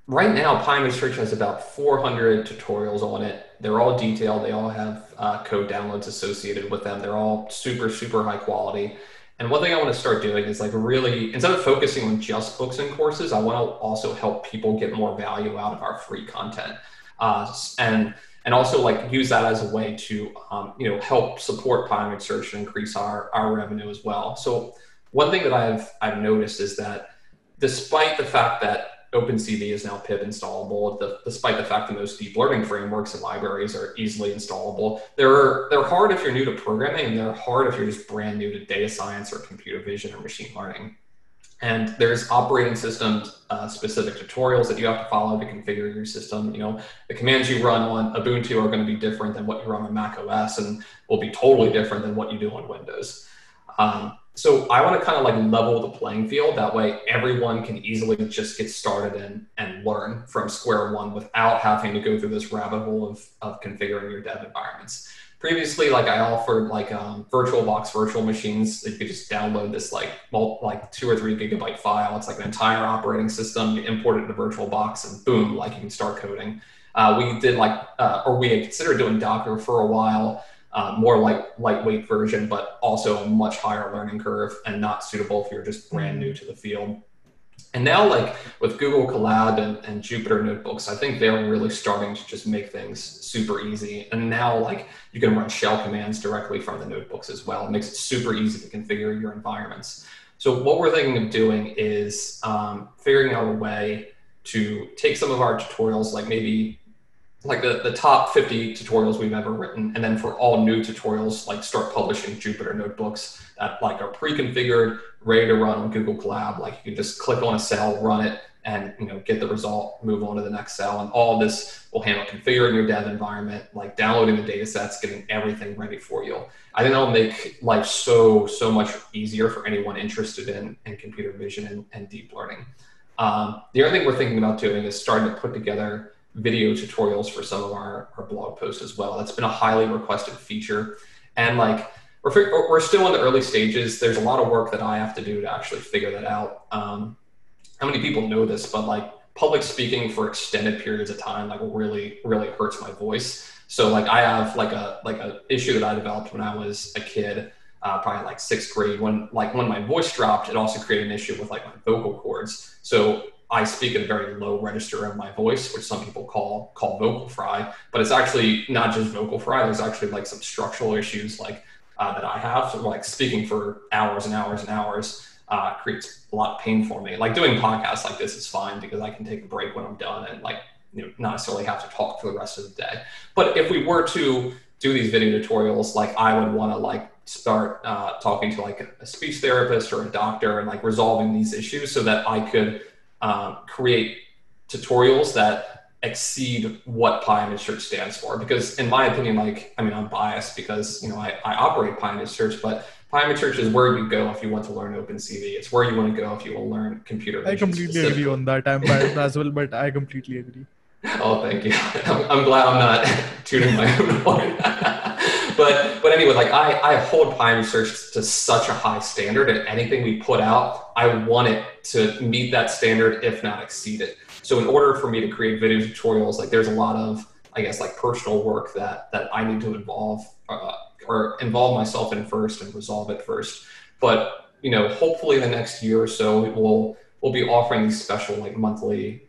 right now, PyImageSearch has about 400 tutorials on it. They're all detailed. They all have code downloads associated with them. They're all super high quality. And one thing I want to start doing is like really, instead of focusing on just books and courses, I want to also help people get more value out of our free content. And also like use that as a way to help support PyImageSearch and increase our revenue as well. So one thing that I've noticed is that despite the fact that OpenCV is now pip installable, despite the fact that most deep learning frameworks and libraries are easily installable, they're hard if you're new to programming, and they're hard if you're just brand new to data science or computer vision or machine learning. And there's operating system specific tutorials that you have to follow to configure your system. The commands you run on Ubuntu are going to be different than what you run on Mac OS, and will be totally different than what you do on Windows. So I want to kind of like level the playing field. That way everyone can easily just get started and learn from square one without having to go through this rabbit hole of configuring your dev environments. Previously, like I offered like VirtualBox virtual machines that you could just download this like 2 or 3 gigabyte file. It's like an entire operating system. You import it into VirtualBox and boom, like you can start coding. We did we had considered doing Docker for a while. More like lightweight version, but also a much higher learning curve and not suitable if you're just brand new to the field. And now, like with Google Colab and Jupyter Notebooks, I think they're really starting to just make things super easy. And now, like you can run shell commands directly from the notebooks as well. It makes it super easy to configure your environments. So what we're thinking of doing is figuring out a way to take some of our tutorials, like maybe like the top 50 tutorials we've ever written, and then for all new tutorials, like start publishing Jupyter Notebooks that like are pre-configured, ready to run on Google Colab. Like you can just click on a cell, run it, and get the result, move on to the next cell. And all this will handle configuring your dev environment, like downloading the data sets, getting everything ready for you. I think that'll make life so much easier for anyone interested in computer vision and deep learning. The other thing we're thinking about doing is starting to put together video tutorials for some of our blog posts as well. That's been a highly requested feature. And like we're still in the early stages. There's a lot of work that I have to do to actually figure that out. How many people know this, but like public speaking for extended periods of time, like really hurts my voice. So like I have like a issue that I developed when I was a kid, probably like 6th grade, when my voice dropped, it also created an issue with like my vocal cords. So I speak at a very low register of my voice, which some people call vocal fry, but it's actually not just vocal fry. There's actually like some structural issues like that I have. So like speaking for hours and hours and hours creates a lot of pain for me. Like doing podcasts like this is fine because I can take a break when I'm done and like not necessarily have to talk for the rest of the day. But if we were to do these video tutorials, like I would want to like start talking to like a speech therapist or a doctor and like resolving these issues so that I could create tutorials that exceed what PyImageSearch stands for. Because in my opinion, I'm biased because, I operate PyImageSearch, but PyImageSearch is where you go if you want to learn OpenCV. It's where you want to go if you want to learn computer vision. I completely agree on that. I'm biased as well, but I completely agree. Oh, thank you. I'm glad I'm not tuning my own horn. But anyway, like I hold PyImageSearch to such a high standard, and anything we put out, I want it to meet that standard, if not exceed it. So in order for me to create video tutorials, like there's a lot of, I guess, like personal work that I need to involve myself in first and resolve it first. But hopefully in the next year or so, we'll be offering these special like monthly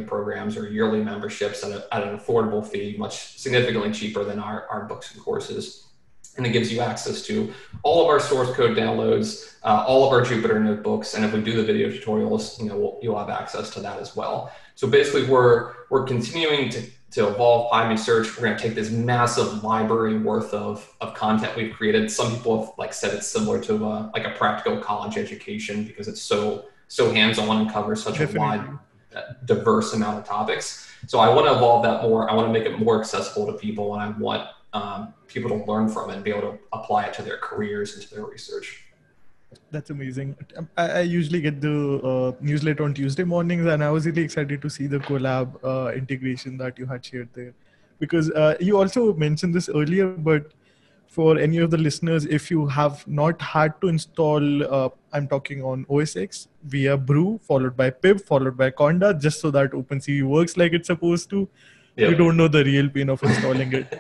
programs or yearly memberships at an affordable fee, much significantly cheaper than our books and courses. And it gives you access to all of our source code downloads, all of our Jupyter notebooks, and if we do the video tutorials, you'll have access to that as well. So basically, we're continuing to evolve PyImageSearch. We're going to take this massive library worth of content we've created. Some people have like said it's similar to like a practical college education because it's so hands-on and covers such a wide, diverse amount of topics. So I want to evolve that more. I want to make it more accessible to people, and I want people to learn from it and be able to apply it to their careers and to their research. That's amazing. I usually get the newsletter on Tuesday mornings, and I was really excited to see the collab integration that you had shared there. Because you also mentioned this earlier, but for any of the listeners, if you have not had to install, I'm talking on OS X, via Brew, followed by pip, followed by Conda, just so that OpenCV works like it's supposed to, you don't know the real pain of installing it.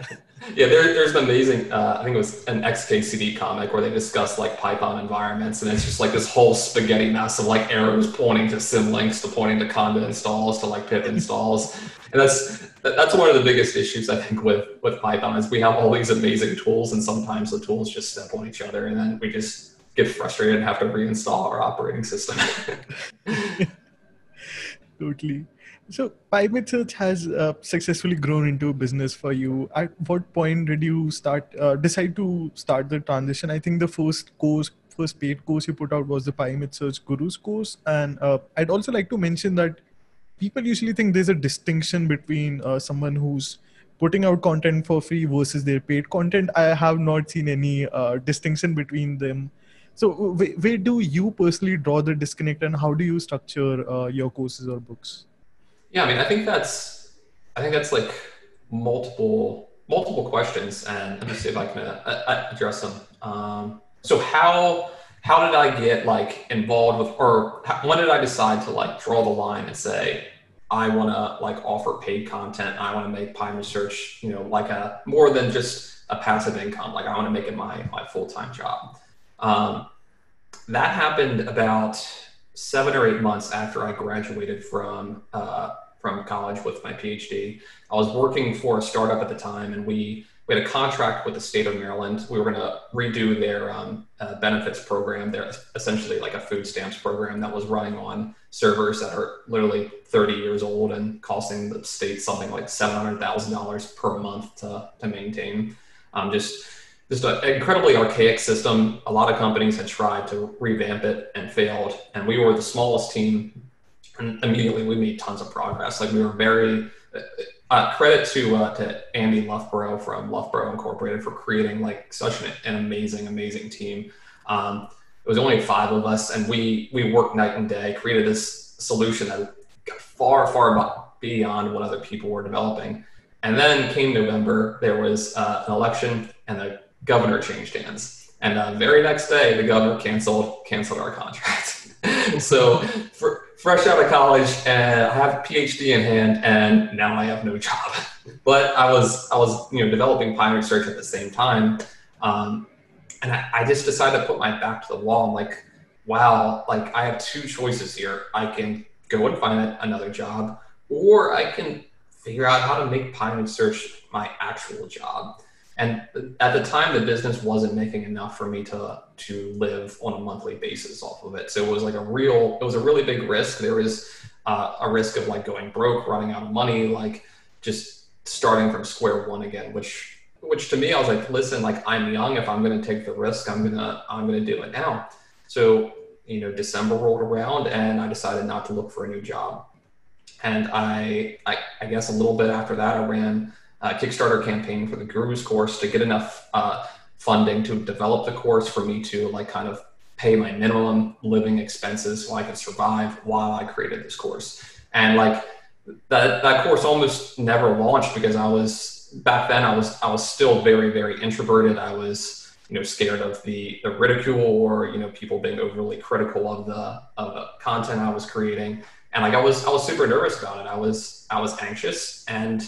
Yeah, there's an amazing, I think it was an XKCD comic where they discuss like Python environments, and it's just like this whole spaghetti mess of like arrows pointing to symlinks to pointing to Conda installs to like pip installs. And that's one of the biggest issues I think with Python is we have all these amazing tools, and sometimes the tools just step on each other, and then we just get frustrated and have to reinstall our operating system. Totally. So PyImageSearch has successfully grown into a business for you. At what point did you decide to start the transition? I think the first first paid course you put out was the PyImageSearch Gurus course. And I'd also like to mention that people usually think there's a distinction between someone who's putting out content for free versus their paid content. I have not seen any distinction between them. So where do you personally draw the disconnect, and how do you structure your courses or books? Yeah, I mean, I think that's like multiple questions, and let me see if I can address them. So how did I get like involved with, or when did I decide to like draw the line and say I want to like offer paid content? I want to make PyImageSearch, like a more than just a passive income. Like I want to make it my full-time job. That happened about 7 or 8 months after I graduated from college with my PhD. I was working for a startup at the time, and we had a contract with the state of Maryland. We were going to redo their benefits program. They're essentially like a food stamps program that was running on servers that are literally 30 years old and costing the state something like $700,000 per month to maintain. Just an incredibly archaic system. A lot of companies had tried to revamp it and failed. And we were the smallest team. And immediately we made tons of progress. Like we were very, credit to Andy Loughborough from Loughborough Incorporated for creating like such an amazing team. It was only 5 of us, and we worked night and day, created this solution that got far beyond what other people were developing. And then came November, there was an election, and the governor changed hands. And the very next day, the governor canceled our contract. So fresh out of college, and I have a PhD in hand, and now I have no job. But I was developing PyImageSearch at the same time, and I just decided to put my back to the wall. I'm like, wow, like I have 2 choices here. I can go and find another job, or I can figure out how to make PyImageSearch my actual job. And at the time, the business wasn't making enough for me to live on a monthly basis off of it. So it was like it was a really big risk. There was a risk of like going broke, running out of money, like just starting from square one again, which to me, I was like, listen, like I'm young. If I'm going to take the risk, I'm going to do it now. So, December rolled around, and I decided not to look for a new job. And I guess a little bit after that, I ran a Kickstarter campaign for the Gurus course to get enough funding to develop the course for me to like kind of pay my minimum living expenses so I could survive while I created this course. And like that course almost never launched because I was still very introverted. I was scared of the ridicule or people being overly critical of the content I was creating. And like I was super nervous about it. I was anxious, and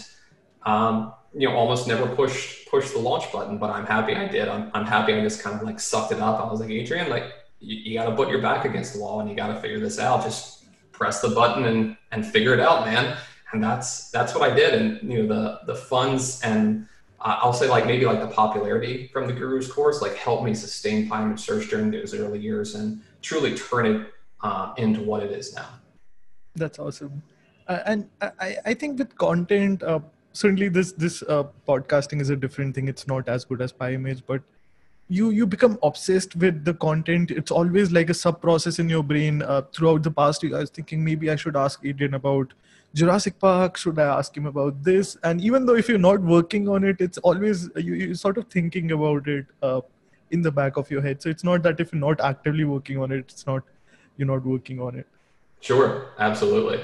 almost never pushed the launch button, but I'm happy I did. I'm happy I just kind of like sucked it up. I was like, Adrian, like you got to put your back against the wall and you got to figure this out. Just press the button and figure it out, man. And that's what I did. And the funds and I'll say like maybe like the popularity from the Gurus course like helped me sustain PyImageSearch during those early years and truly turn it into what it is now. That's awesome. And I think with content, certainly this podcasting is a different thing. It's not as good as PyImage, but you become obsessed with the content. It's always like a sub process in your brain. Throughout the past, you guys thinking maybe I should ask Adrian about Jurassic Park. Should I ask him about this? And even though if you're not working on it, it's always you're sort of thinking about it in the back of your head. So it's not that if you're not actively working on it, you're not working on it. Sure, absolutely.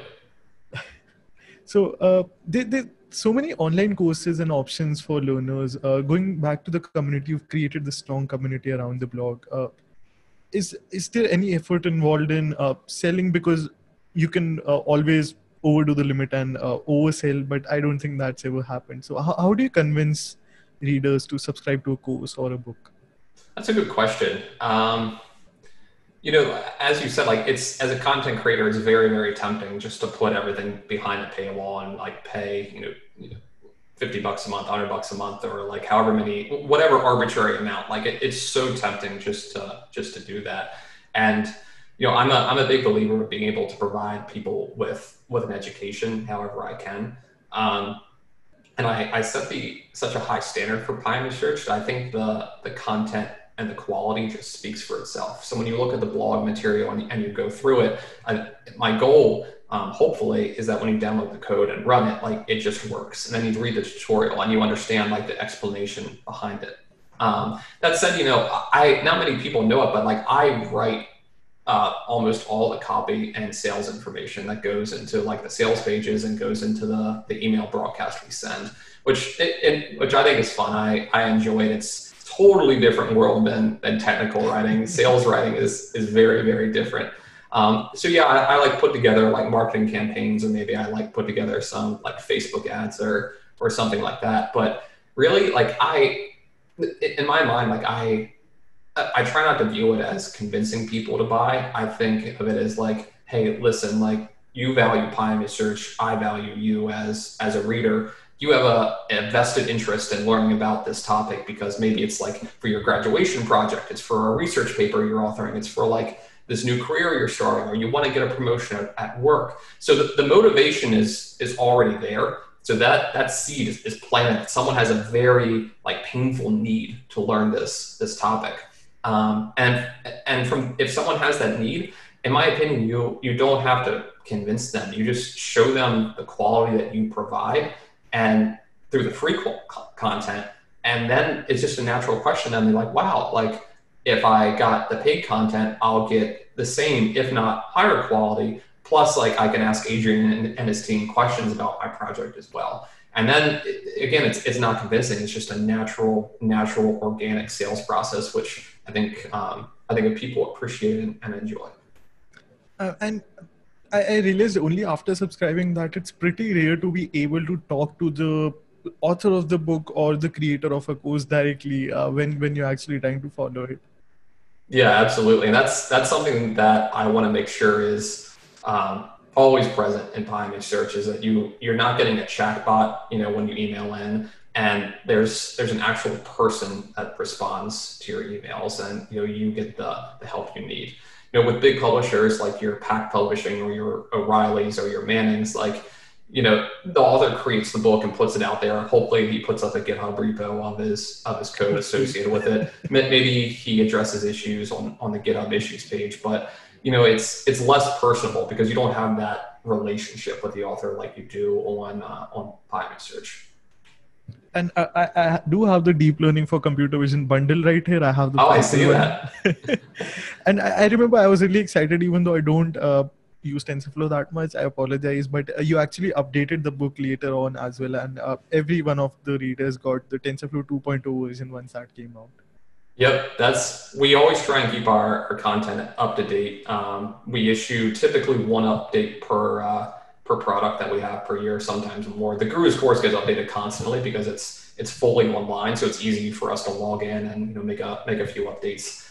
So there so many online courses and options for learners. Going back to the community, you've created this strong community around the blog. Is there any effort involved in selling? Because you can always overdo the limit and oversell, but I don't think that's ever happened. So how do you convince readers to subscribe to a course or a book? That's a good question. As you said, like as a content creator, it's very tempting just to put everything behind the paywall and like pay, $50 a month, $100 a month, or like however many, whatever arbitrary amount. Like it's so tempting just to do that. And I'm a big believer of being able to provide people with an education however I can. And I set such a high standard for PyImageSearch that I think the content and the quality just speaks for itself. So when you look at the blog material and you go through it, my goal, hopefully, is that when you download the code and run it, like it just works. And then you read the tutorial and you understand like the explanation behind it. That said, not many people know it, but like I write almost all the copy and sales information that goes into like the sales pages and goes into the email broadcast we send, which I think is fun. I enjoy it. It's totally different world than technical writing. Sales writing is very, very different. So yeah, I like put together like marketing campaigns, or maybe I like put together some like Facebook ads or something like that. But really, like in my mind, like I try not to view it as convincing people to buy. I think of it as like, hey, listen, like you value PyImageSearch, I value you as a reader. You have a vested interest in learning about this topic because maybe it's like for your graduation project, it's for a research paper you're authoring, it's for like this new career you're starting, or you want to get a promotion at work. So the motivation is already there. So that seed is planted. Someone has a very like painful need to learn this topic. And if someone has that need, in my opinion, you don't have to convince them. You just show them the quality that you provide and through the free content. And then it's just a natural question. And they're like, wow, like if I got the paid content, I'll get the same, if not higher quality. Plus, like I can ask Adrian and his team questions about my project as well. And then again, it's not convincing. It's just a natural, organic sales process, which I think people appreciate and enjoy. And I realized only after subscribing that it's pretty rare to be able to talk to the author of the book or the creator of a course directly when you're actually trying to follow it. Yeah, absolutely. And that's something that I want to make sure is always present in PyImageSearch, is that you're not getting a chatbot, when you email in, and there's an actual person that responds to your emails, and you get the help you need. With big publishers like your Pack Publishing or your O'Reillys or your Mannings, like the author creates the book and puts it out there. Hopefully he puts up a GitHub repo of his code associated with it. Maybe he addresses issues on the GitHub issues page, but it's less personable because you don't have that relationship with the author like you do on PyImageSearch. And I do have the deep learning for computer vision bundle right here. I have the I see that. And I remember I was really excited, even though I don't use TensorFlow that much. I apologize, but you actually updated the book later on as well, and every one of the readers got the TensorFlow 2.0 version once that came out. Yep, we always try and keep our content up to date. We issue typically one update per product that we have per year, sometimes more. The Guru's course gets updated constantly because it's fully online, so it's easy for us to log in and make a few updates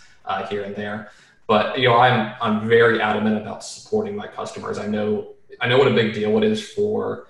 here and there. But I'm very adamant about supporting my customers. I know what a big deal it is for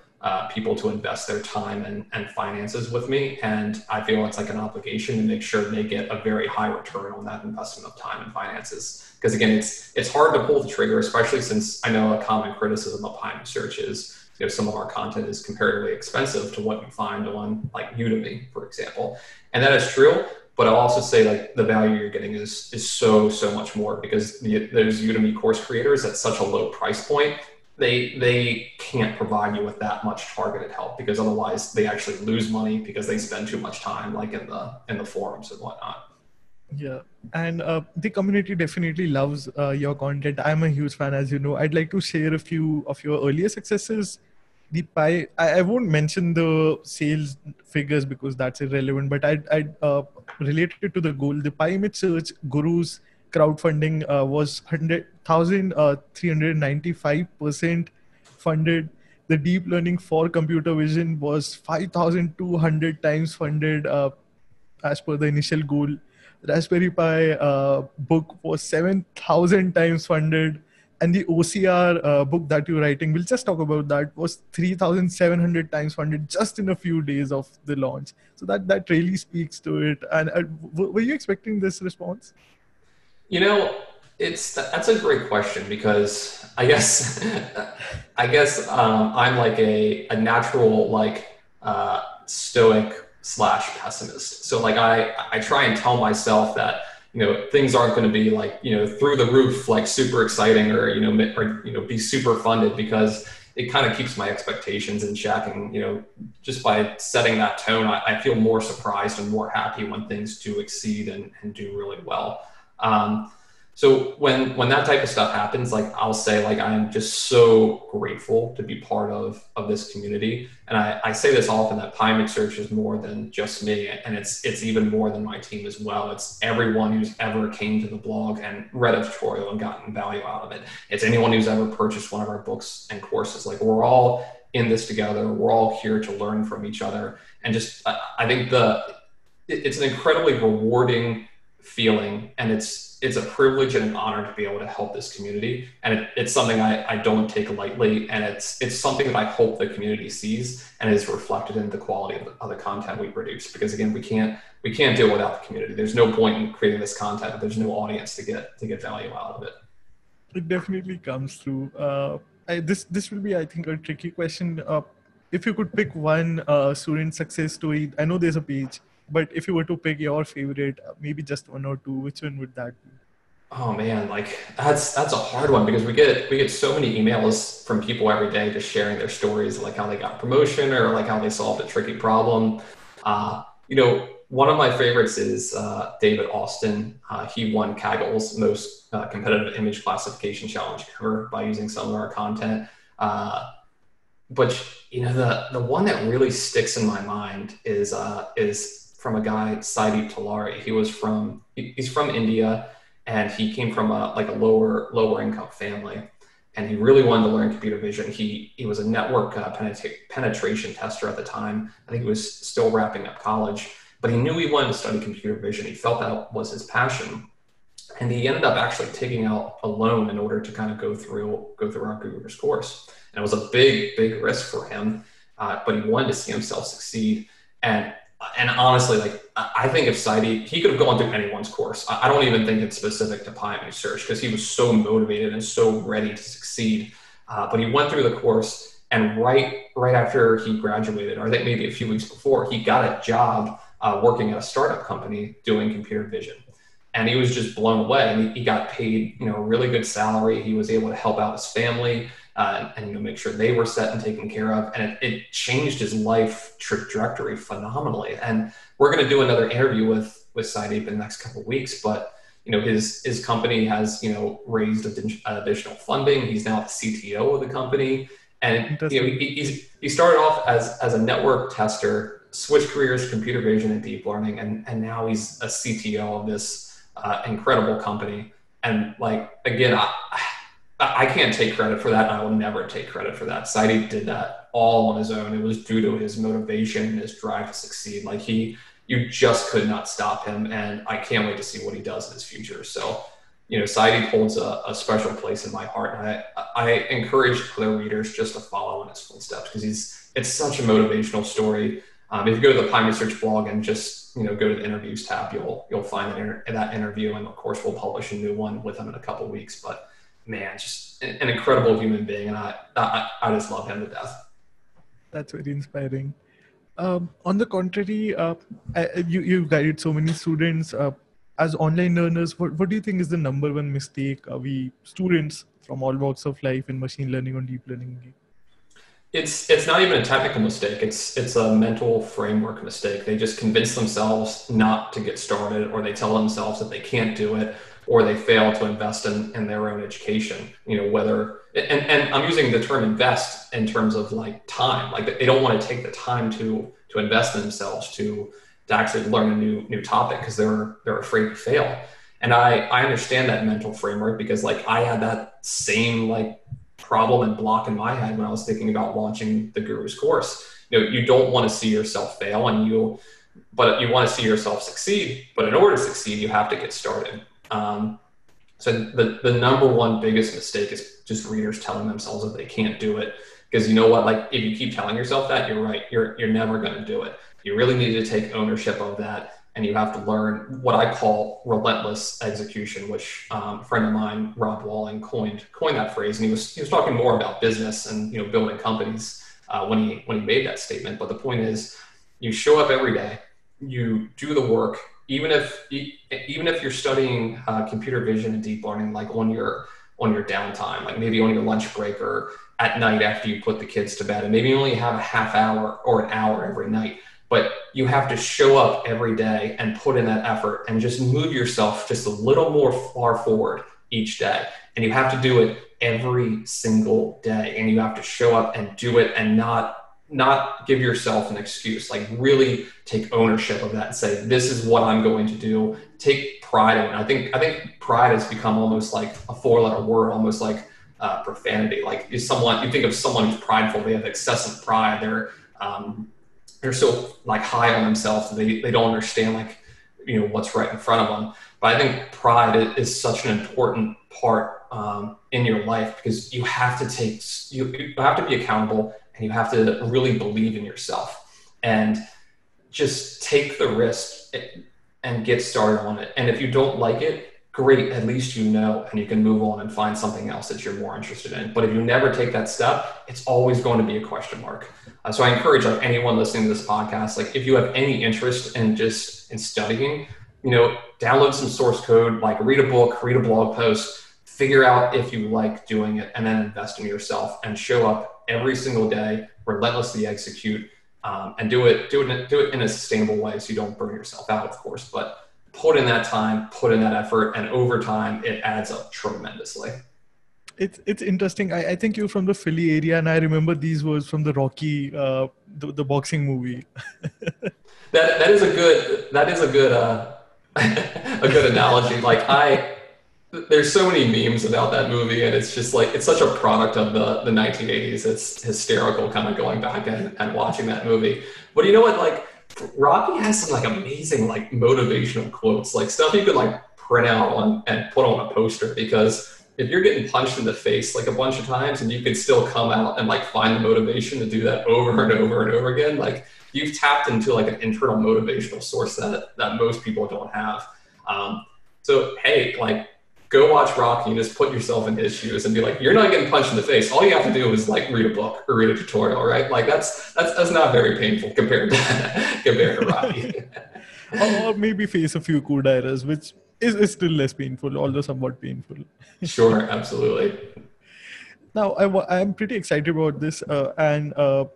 people to invest their time and finances with me, and I feel it's like an obligation to make sure they get a very high return on that investment of time and finances. Because again, it's hard to pull the trigger, especially since I know a common criticism of PyImageSearch is some of our content is comparatively expensive to what you find on like Udemy, for example, and that is true. But I'll also say like the value you're getting is so much more, because those Udemy course creators at such a low price point, they can't provide you with that much targeted help, because otherwise they actually lose money because they spend too much time like in the forums and whatnot. Yeah, and the community definitely loves your content. I'm a huge fan, as you know. I'd like to share a few of your earlier successes. I won't mention the sales figures because that's irrelevant, but I'd relate it to the goal. The PyImageSearch Guru's crowdfunding was 395% funded. The deep learning for computer vision was 5,200 times funded as per the initial goal. Raspberry Pi book was 7,000 times funded. And the OCR book that you're writing, we'll just talk about that, was 3,700 times funded just in a few days of the launch. So that really speaks to it. And were you expecting this response? That's a great question, because I guess I'm like a natural stoic / pessimist. So like I try and tell myself that things aren't going to be like, through the roof, like super exciting or, be super funded, because it kind of keeps my expectations in check. And, just by setting that tone, I feel more surprised and more happy when things do exceed and do really well. So when that type of stuff happens, like I'll say, like, I'm just so grateful to be part of this community. And I say this often, that PyImageSearch is more than just me, and it's even more than my team as well. It's everyone who's ever came to the blog and read a tutorial and gotten value out of it. It's anyone who's ever purchased one of our books and courses. Like, we're all in this together. We're all here to learn from each other. And just, I think it's an incredibly rewarding feeling, and it's a privilege and an honor to be able to help this community. And it's something I don't take lightly. And it's something that I hope the community sees and is reflected in the quality of the content we produce. Because again, we can't do it without the community. There's no point in creating this content if there's no audience to get value out of it. It definitely comes through. This will be, I think, a tricky question. If you could pick one student success story, I know there's a page, but if you were to pick your favorite, maybe just one or two, which one would that be? Oh man, like that's a hard one, because we get so many emails from people every day just sharing their stories, like how they got promotion or like how they solved a tricky problem. One of my favorites is David Austin. He won Kaggle's most competitive image classification challenge ever by using some of our content. But the one that really sticks in my mind is from a guy, Saidi Talari. He's from India, and he came from a lower income family, and he really wanted to learn computer vision. He was a network penetration tester at the time. I think he was still wrapping up college, but he knew he wanted to study computer vision. He felt that was his passion, and he ended up actually taking out a loan in order to kind of go through our Kagglers course. And it was a big risk for him, but he wanted to see himself succeed. And honestly, like, I think if Saidi, he could have gone through anyone's course. I don't even think it's specific to PyImageSearch, because he was so motivated and so ready to succeed. But he went through the course, and right after he graduated, or I think maybe a few weeks before, he got a job working at a startup company doing computer vision. And he was just blown away. And he got paid, a really good salary. He was able to help out his family and make sure they were set and taken care of. And it changed his life trajectory phenomenally. And we're going to do another interview with Saidi in the next couple of weeks. But his company has raised additional funding. He's now the CTO of the company, and he started off as a network tester, switched careers to computer vision and deep learning, and now he's a CTO of this incredible company. And like, again, I can't take credit for that. And I will never take credit for that. Saidi did that all on his own. It was due to his motivation and his drive to succeed. Like, you just could not stop him. And I can't wait to see what he does in his future. So, Saidi holds a special place in my heart. And I encourage other readers just to follow in his footsteps, because it's such a motivational story. If you go to the PyImageSearch blog and just go to the interviews tab, you'll find that interview, and of course we'll publish a new one with him in a couple of weeks. But man, just an incredible human being, and I just love him to death. That's very inspiring. On the contrary, you guided so many students as online learners. What do you think is the number one mistake we students from all walks of life in machine learning or deep learning make? It's not even a technical mistake. It's a mental framework mistake. They just convince themselves not to get started, or they tell themselves that they can't do it, or they fail to invest in their own education. And I'm using the term invest in terms of like time. Like, they don't want to take the time to invest in themselves to actually learn a new topic, because they're afraid to fail. And I understand that mental framework, because like I had that same like problem and block in my head when I was thinking about launching the Guru's course. You don't want to see yourself fail, but you want to see yourself succeed. But in order to succeed, you have to get started. So the number one biggest mistake is just readers telling themselves that they can't do it. Because you know what, like, if you keep telling yourself that, you're right, you're never going to do it. You really need to take ownership of that. And you have to learn what I call relentless execution, which a friend of mine, Rob Walling, coined that phrase. And he was talking more about business and building companies when he made that statement. But the point is, you show up every day, you do the work, even if you're studying computer vision and deep learning, like on your downtime, like maybe on your lunch break or at night after you put the kids to bed, and maybe you only have a half hour or an hour every night, but you have to show up every day and put in that effort and just move yourself just a little more far forward each day. And you have to do it every single day, and you have to show up and do it and not give yourself an excuse. Like really take ownership of that and say, this is what I'm going to do. Take pride in it. I think pride has become almost like a 4-letter word, almost like profanity. Like you think of someone who's prideful, they have excessive pride. They're so like high on themselves that they don't understand like, what's right in front of them. But I think pride is such an important part in your life, because you have to be accountable, and you have to really believe in yourself and just take the risk and get started on it. And if you don't like it, great, at least and you can move on and find something else that you're more interested in. But if you never take that step, it's always going to be a question mark. So I encourage like anyone listening to this podcast, like if you have any interest in studying, download some source code, like read a book, read a blog post, figure out if you like doing it, and then invest in yourself and show up every single day, relentlessly execute, and do it in a sustainable way so you don't burn yourself out, of course, but put in that time, put in that effort, and over time it adds up tremendously. It's interesting. I think you're from the Philly area, and I remember these words from the Rocky, the boxing movie. That is a good a good analogy. Like there's so many memes about that movie, and it's just like, it's such a product of the 1980s. It's hysterical kind of going back and watching that movie. But you know what, like Rocky has some like amazing like motivational quotes, like stuff you could like print out and put on a poster, because if you're getting punched in the face like a bunch of times and you can still come out and like find the motivation to do that over and over and over again, like you've tapped into like an internal motivational source that most people don't have. So hey, like go watch Rocky and just put yourself in his shoes and be like, you're not getting punched in the face. All you have to do is like read a book or read a tutorial, right? Like that's not very painful compared to Rocky. Or maybe face a few code errors, which is still less painful, although somewhat painful. Sure, absolutely. Now, I'm pretty excited about this, and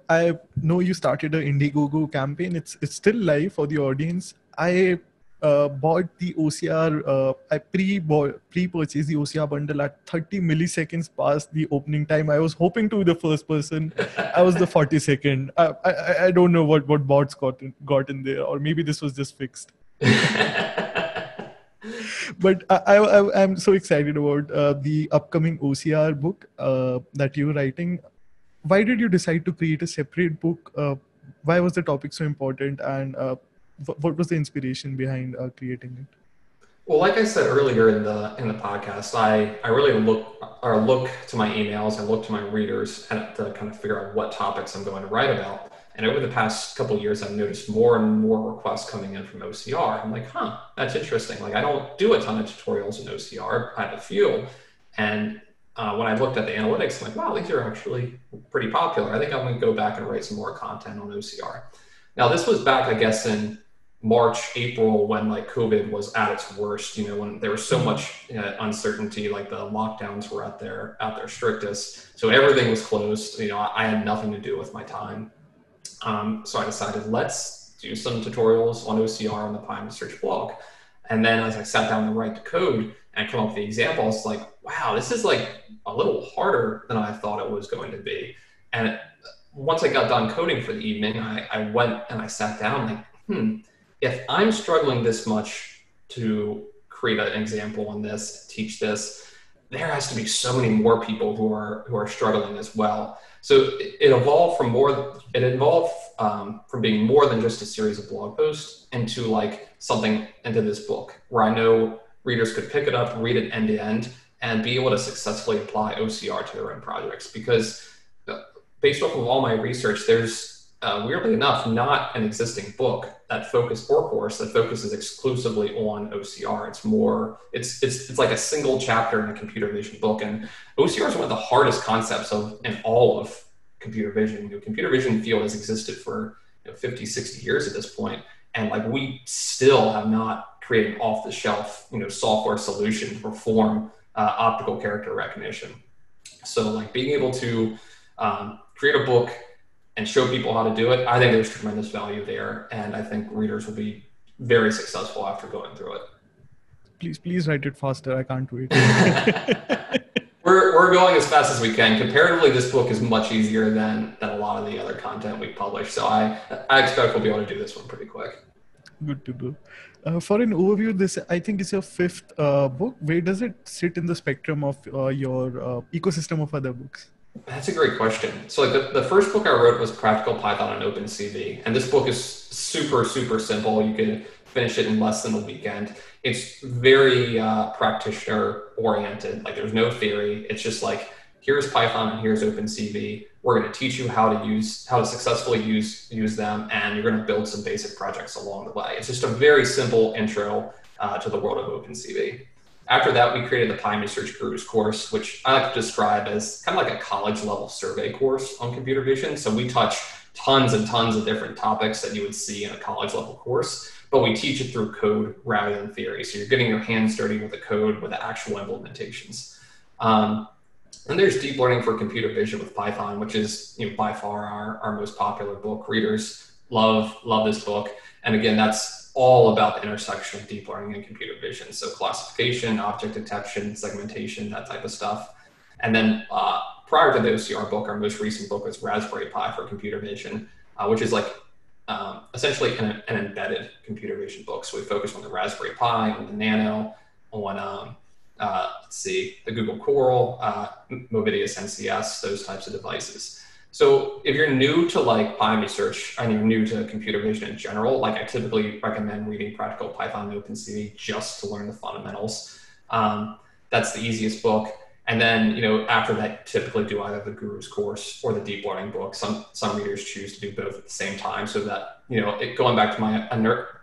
I know you started an Indiegogo campaign. It's still live for the audience. I bought the OCR. I pre-purchased the OCR bundle at 30 milliseconds past the opening time. I was hoping to be the first person. I was the 42nd. I don't know what bots got in there, or maybe this was just fixed. But I'm so excited about the upcoming OCR book that you're writing. Why did you decide to create a separate book? Why was the topic so important? And what was the inspiration behind creating it? Well, like I said earlier in the podcast, I really look to my emails, I look to my readers to kind of figure out what topics I'm going to write about. And over the past couple of years, I've noticed more and more requests coming in from OCR. I'm like, that's interesting. Like I don't do a ton of tutorials in OCR. I have a few. And when I looked at the analytics, I'm like, wow, these are actually pretty popular. I think I'm going to go back and write some more content on OCR. Now, this was back, I guess, in March, April, when like COVID was at its worst, when there was so much uncertainty, like the lockdowns were at their strictest. So everything was closed. I had nothing to do with my time. So I decided, let's do some tutorials on OCR on the PyImageSearch blog. And then as I sat down to write the code and come up with the examples, like, wow, this is like a little harder than I thought it was going to be. And once I got done coding for the evening, I went and I sat down like, if I'm struggling this much to create an example on this, teach this, there has to be so many more people who are struggling as well. So it evolved from being more than just a series of blog posts into like something into this book where I know readers could pick it up, read it end to end, and be able to successfully apply OCR to their own projects. Because based off of all my research, there's weirdly enough, not an existing book or course that focuses exclusively on OCR. It's like a single chapter in a computer vision book. And OCR is one of the hardest concepts in all of computer vision. Computer vision field has existed for 50, 60 years at this point. And like, we still have not created an off-the-shelf, software solution to perform optical character recognition. So like, being able to create a book and show people how to do it, I think there's tremendous value there. And I think readers will be very successful after going through it. Please write it faster. I can't wait. We're going as fast as we can. Comparatively, this book is much easier than a lot of the other content we publish. So I expect we'll be able to do this one pretty quick. Good to know. For an overview, this I think is your fifth book. Where does it sit in the spectrum of your ecosystem of other books? That's a great question. So like, the first book I wrote was Practical Python on OpenCV. And this book is super, super simple. You can finish it in less than a weekend. It's very practitioner oriented. Like, there's no theory. It's just like, here's Python and here's OpenCV. We're going to teach you how to successfully use them, and you're going to build some basic projects along the way. It's just a very simple intro to the world of OpenCV. After that, we created the PyImageSearch Gurus course, which I like to describe as kind of like a college level survey course on computer vision. So we touch tons and tons of different topics that you would see in a college level course, but we teach it through code rather than theory. So you're getting your hands dirty with the code, with the actual implementations. And there's deep learning for computer vision with Python, which is by far our most popular book. Readers love this book. And again, that's all about the intersection of deep learning and computer vision. So classification, object detection, segmentation, that type of stuff. And then prior to the OCR book, our most recent book was Raspberry Pi for computer vision, which is like essentially an embedded computer vision book. So we focus on the Raspberry Pi, on the Nano, on the Google Coral, Movidius NCS, those types of devices. So if you're new to like PyImageSearch and you're new to computer vision in general, like, I typically recommend reading Practical Python and OpenCV just to learn the fundamentals. That's the easiest book. And then, after that, typically do either the Gurus course or the deep learning book. Some readers choose to do both at the same time, so that, going back to my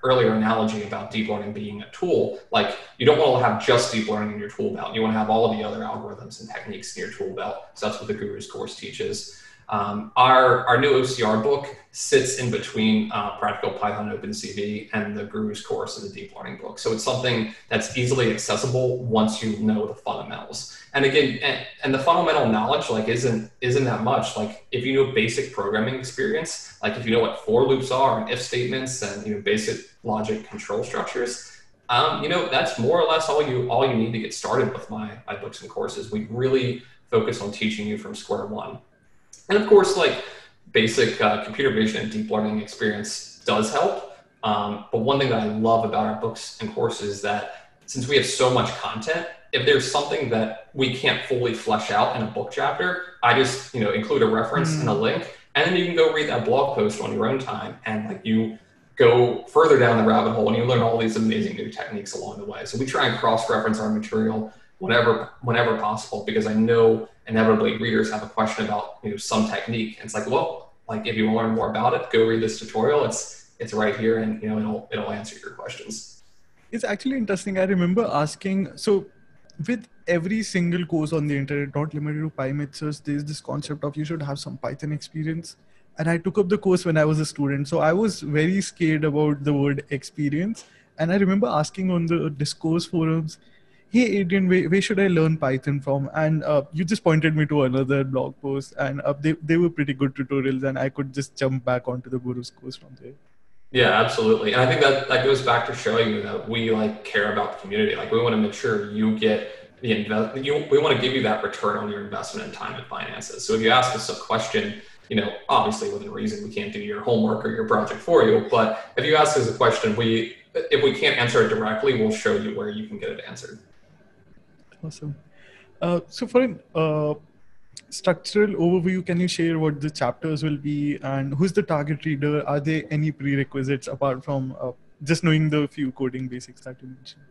earlier analogy about deep learning being a tool, like, you don't want to have just deep learning in your tool belt. You want to have all of the other algorithms and techniques in your tool belt. So that's what the Gurus course teaches. Our new OCR book sits in between Practical Python and OpenCV and the Gurus course and the deep learning book. So it's something that's easily accessible once you know the fundamentals. And again, and the fundamental knowledge like isn't that much. Like, if you know basic programming experience, like if you know what for loops are and if statements and basic logic control structures, that's more or less all you need to get started with my books and courses. We really focus on teaching you from square one. And of course, like, basic computer vision and deep learning experience does help. But one thing that I love about our books and courses is that since we have so much content, if there's something that we can't fully flesh out in a book chapter, I just, include a reference and a link, and then you can go read that blog post on your own time. And like, you go further down the rabbit hole and you learn all these amazing new techniques along the way. So we try and cross-reference our material whenever possible, because I know inevitably readers have a question about some technique, and it's like, well, like, if you want to learn more about it, go read this tutorial. It's right here, and it'll answer your questions. It's actually interesting. I remember asking, so with every single course on the internet, not limited to PyImageSearch, there's this concept of you should have some Python experience. And I took up the course when I was a student, so I was very scared about the word experience. And I remember asking on the discourse forums, hey Adrian, where should I learn Python from? And you just pointed me to another blog post, and they were pretty good tutorials, and I could just jump back onto the Gurus course from there. Yeah, absolutely. And I think that goes back to showing you that we care about the community. Like, we want to make sure you get we want to give you that return on your investment in time and finances. So if you ask us a question, obviously within reason, we can't do your homework or your project for you. But if you ask us a question, if we can't answer it directly, we'll show you where you can get it answered. Awesome. So for an structural overview, can you share what the chapters will be and who's the target reader? Are there any prerequisites apart from just knowing the few coding basics that you mentioned?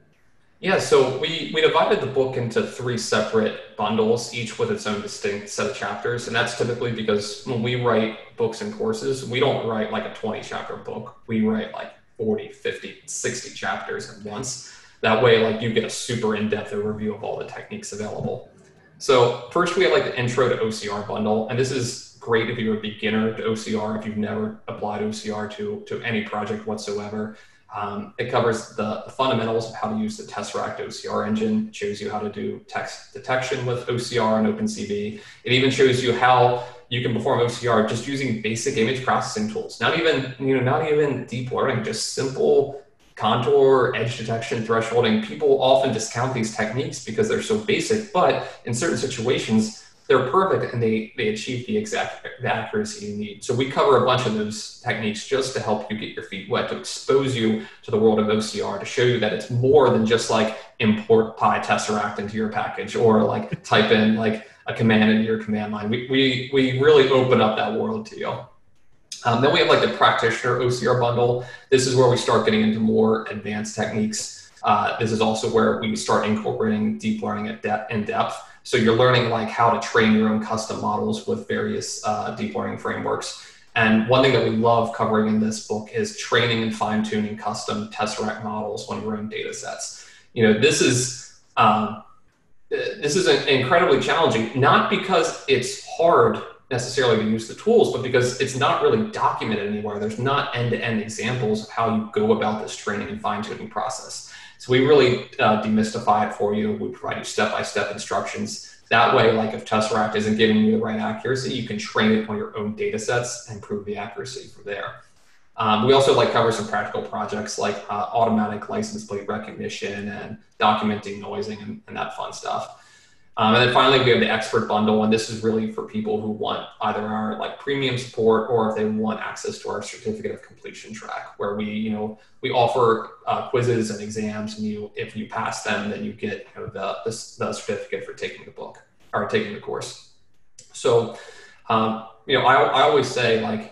Yeah, so we divided the book into 3 separate bundles, each with its own distinct set of chapters. And that's typically because when we write books and courses, we don't write like a 20-chapter book. We write like 40, 50, 60 chapters at once. That way, like, you get a super in-depth overview of all the techniques available. So first we have like the intro to OCR bundle, and this is great if you're a beginner to OCR, if you've never applied OCR to any project whatsoever. It covers the fundamentals of how to use the Tesseract OCR engine. It shows you how to do text detection with OCR and OpenCV. It even shows you how you can perform OCR just using basic image processing tools. Not even deep learning, just simple contour, edge detection, thresholding. People often discount these techniques because they're so basic, but in certain situations, they're perfect and they achieve the accuracy you need. So we cover a bunch of those techniques just to help you get your feet wet, to expose you to the world of OCR, to show you that it's more than just like import PyTesseract into your package or like type in like a command into your command line. We really open up that world to you. Then we have like the Practitioner OCR Bundle. This is where we start getting into more advanced techniques. This is also where we start incorporating deep learning in depth. So you're learning like how to train your own custom models with various deep learning frameworks. And one thing that we love covering in this book is training and fine-tuning custom Tesseract models on your own data sets. This is incredibly challenging, not because it's hard necessarily to use the tools, but because it's not really documented anywhere. There's not end-to-end examples of how you go about this training and fine-tuning process. So we really demystify it for you. We provide you step-by-step instructions. That way, like if Tesseract isn't giving you the right accuracy, you can train it on your own data sets and improve the accuracy from there. We also cover some practical projects like automatic license plate recognition and documenting denoising and that fun stuff. And then finally, we have the expert bundle, and this is really for people who want either our premium support or if they want access to our certificate of completion track, where we offer quizzes and exams, and if you pass them, then you get the certificate for taking the book or taking the course. So, I always say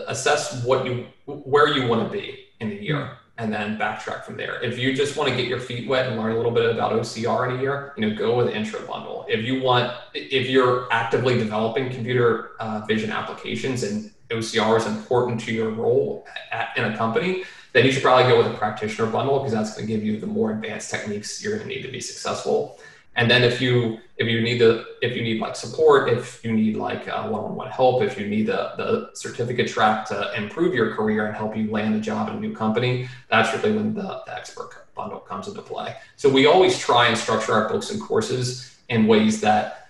assess where you want to be in a year. And then backtrack from there. If you just want to get your feet wet and learn a little bit about OCR in a year, go with the intro bundle. If you're actively developing computer vision applications and OCR is important to your role in a company, then you should probably go with a practitioner bundle because that's going to give you the more advanced techniques you're going to need to be successful. And then if you need support, if you need one-on-one help, if you need the certificate track to improve your career and help you land a job in a new company, that's really when the expert bundle comes into play. So we always try and structure our books and courses in ways that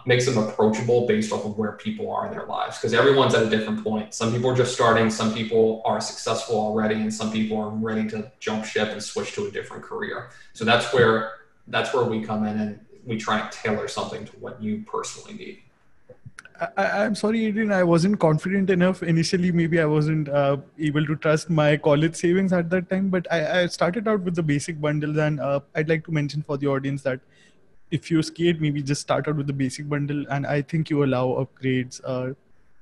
makes them approachable based off of where people are in their lives, because everyone's at a different point. Some people are just starting, some people are successful already, and some people are ready to jump ship and switch to a different career. So that's where we come in and we try and tailor something to what you personally need. I'm sorry, Adrian, I wasn't confident enough. Initially, maybe I wasn't able to trust my college savings at that time, but I started out with the basic bundles, and I'd like to mention for the audience that if you're scared, maybe just start out with the basic bundle, and I think you allow upgrades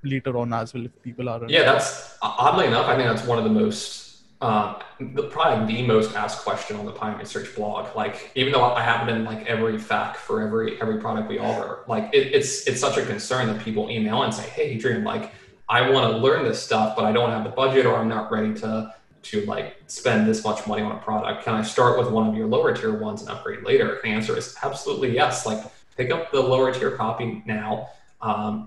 later on as well if people are. Yeah, that's oddly enough, I think that's one of the most probably the most asked question on the PyImageSearch blog. Even though I have it in every FAQ for every product we offer, it's such a concern that people email and say, "Hey, Adrian, I want to learn this stuff, but I don't have the budget, or I'm not ready to spend this much money on a product. Can I start with one of your lower tier ones and upgrade later?" The answer is absolutely yes. Pick up the lower tier copy now.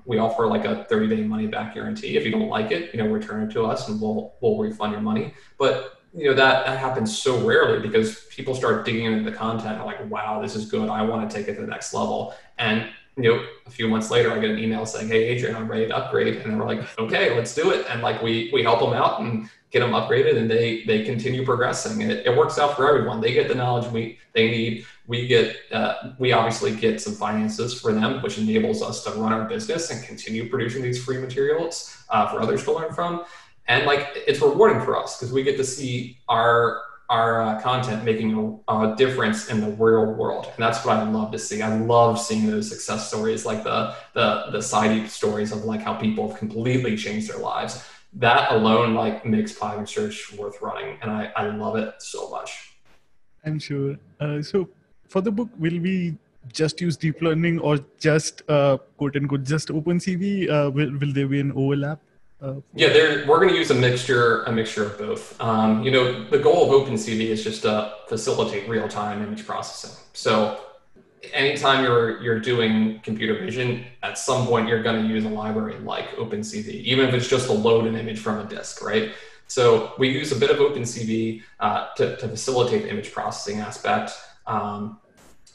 We offer a 30-day money back guarantee. If you don't like it, return it to us and we'll refund your money. But that happens so rarely because people start digging into the content and like, wow, this is good. I want to take it to the next level. And a few months later, I get an email saying, "Hey, Adrian, I'm ready to upgrade." And we're like, "Okay, let's do it." And we help them out and get them upgraded, and they continue progressing. It works out for everyone. They get the knowledge they need. We obviously get some finances for them, which enables us to run our business and continue producing these free materials for others to learn from. And it's rewarding for us because we get to see our content making a difference in the real world. And that's what I love to see. I love seeing those success stories, like the side stories of how people have completely changed their lives. That alone makes PyImageSearch worth running. And I love it so much. I'm sure. So for the book, will we just use deep learning or just quote unquote just OpenCV? Will there be an overlap? We're going to use a mixture of both. The goal of OpenCV is just to facilitate real-time image processing. So anytime you're doing computer vision, at some point you're going to use a library like OpenCV, even if it's just to load an image from a disk, right? So we use a bit of OpenCV to facilitate the image processing aspect.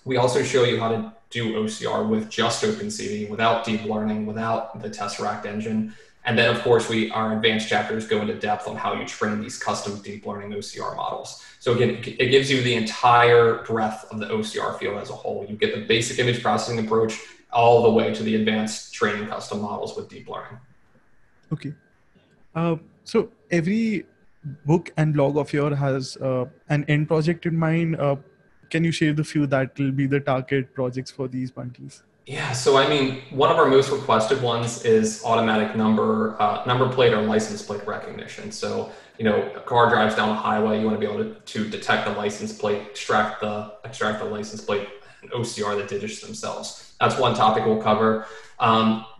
We also show you how to do OCR with just OpenCV, without deep learning, without the Tesseract engine. And then, of course, our advanced chapters go into depth on how you train these custom deep learning OCR models. So again, it gives you the entire breadth of the OCR field as a whole. You get the basic image processing approach all the way to the advanced training custom models with deep learning. Okay. So every book and blog of yours has an end project in mind. Can you share the few that will be the target projects for these bundles? Yeah, so I mean, one of our most requested ones is automatic number plate or license plate recognition. So, a car drives down a highway, you want to be able to detect the license plate, extract the license plate, and OCR the digits themselves. That's one topic we'll cover.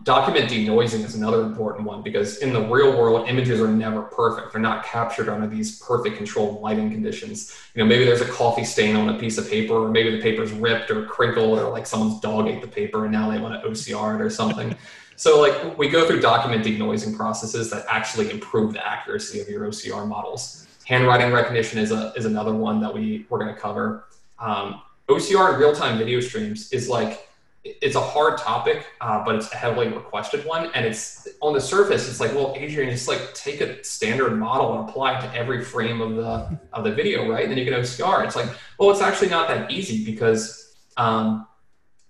Document denoising is another important one, because in the real world, images are never perfect. They're not captured under these perfect controlled lighting conditions. Maybe there's a coffee stain on a piece of paper, or maybe the paper's ripped or crinkled, or like someone's dog ate the paper and now they want to OCR it or something. So like we go through document denoising processes that actually improve the accuracy of your OCR models. Handwriting recognition is another one that we're going to cover. OCR in real-time video streams is it's a hard topic, but it's a heavily requested one. And it's on the surface, it's like, well, Adrian, just take a standard model and apply it to every frame of the video, right? And then you can OCR. It's like, well, it's actually not that easy, because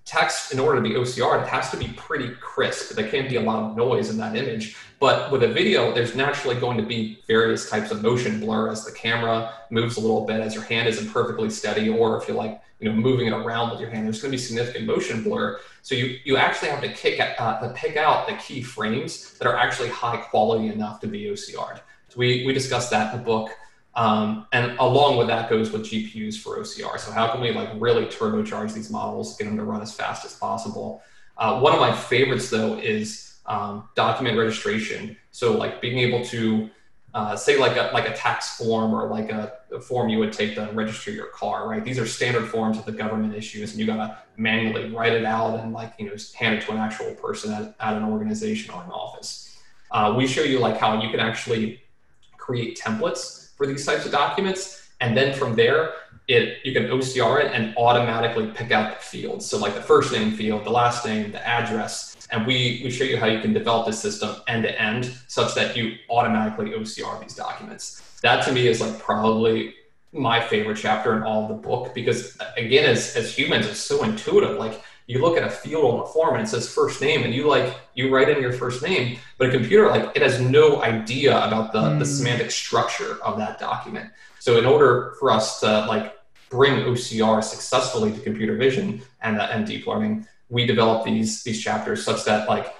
text, in order to be OCR'd, it has to be pretty crisp. There can't be a lot of noise in that image. But with a video, there's naturally going to be various types of motion blur as the camera moves a little bit, as your hand isn't perfectly steady, or if you're moving it around with your hand, there's going to be significant motion blur. So you actually have to pick out the key frames that are actually high quality enough to be OCR'd. So we discussed that in the book. And along with that goes with GPUs for OCR. So how can we really turbocharge these models, get them to run as fast as possible? One of my favorites though is document registration. So being able to say like a tax form, or like a form you would take to register your car, right? These are standard forms that the government issues, and you gotta manually write it out and hand it to an actual person at an organization or an office. We show you how you can actually create templates for these types of documents, and then from there, you can OCR it and automatically pick out the fields. So the first name field, the last name, the address, and we show you how you can develop this system end to end such that you automatically OCR these documents. That to me is probably my favorite chapter in all of the book, because again, as humans, it's so intuitive. You look at a field on the form and it says first name, and you write in your first name, but a computer, it has no idea about the semantic structure of that document. So in order for us to bring OCR successfully to computer vision and deep learning, we develop these chapters such that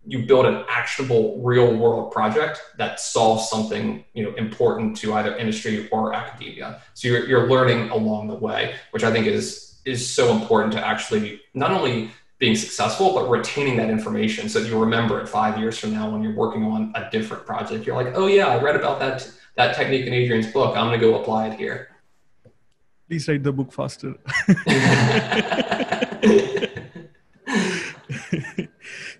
you build an actionable real world project that solves something important to either industry or academia. So you're learning along the way, which I think is so important to actually not only being successful, but retaining that information so that you remember it 5 years from now when you're working on a different project. You're like, oh yeah, I read about that technique in Adrian's book. I'm going to go apply it here. Please write the book faster.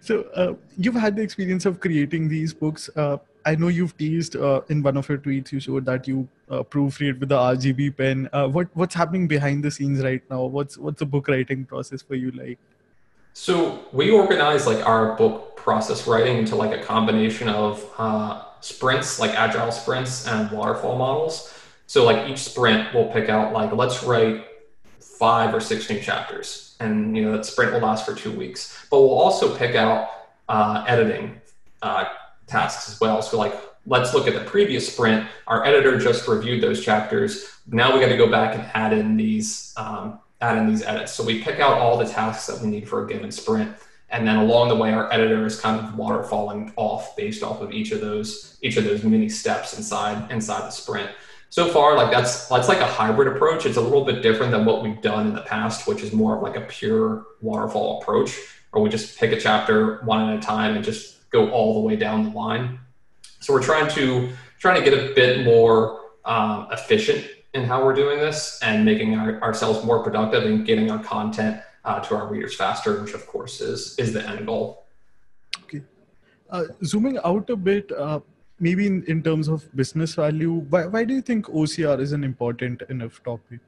So you've had the experience of creating these books. I know you've teased in one of your tweets, you showed that you proofread with the RGB pen. What's happening behind the scenes right now? What's the book writing process for you like? So we organize our book process writing into a combination of sprints, agile sprints and waterfall models. So each sprint we'll pick out let's write 5 or 6 new chapters, and that sprint will last for 2 weeks. But we'll also pick out editing tasks as well. So let's look at the previous sprint. Our editor just reviewed those chapters. Now we got to go back and add in these edits. So we pick out all the tasks that we need for a given sprint, and then along the way, our editor is kind of waterfalling off based off of each of those mini steps inside the sprint. So far, that's a hybrid approach. It's a little bit different than what we've done in the past, which is more of a pure waterfall approach, where we just pick a chapter one at a time and just go all the way down the line. So we're trying to get a bit more efficient in how we're doing this and making ourselves more productive and getting our content to our readers faster, which of course is the end goal. Okay. Zooming out a bit, maybe in terms of business value, why do you think OCR is an important enough topic?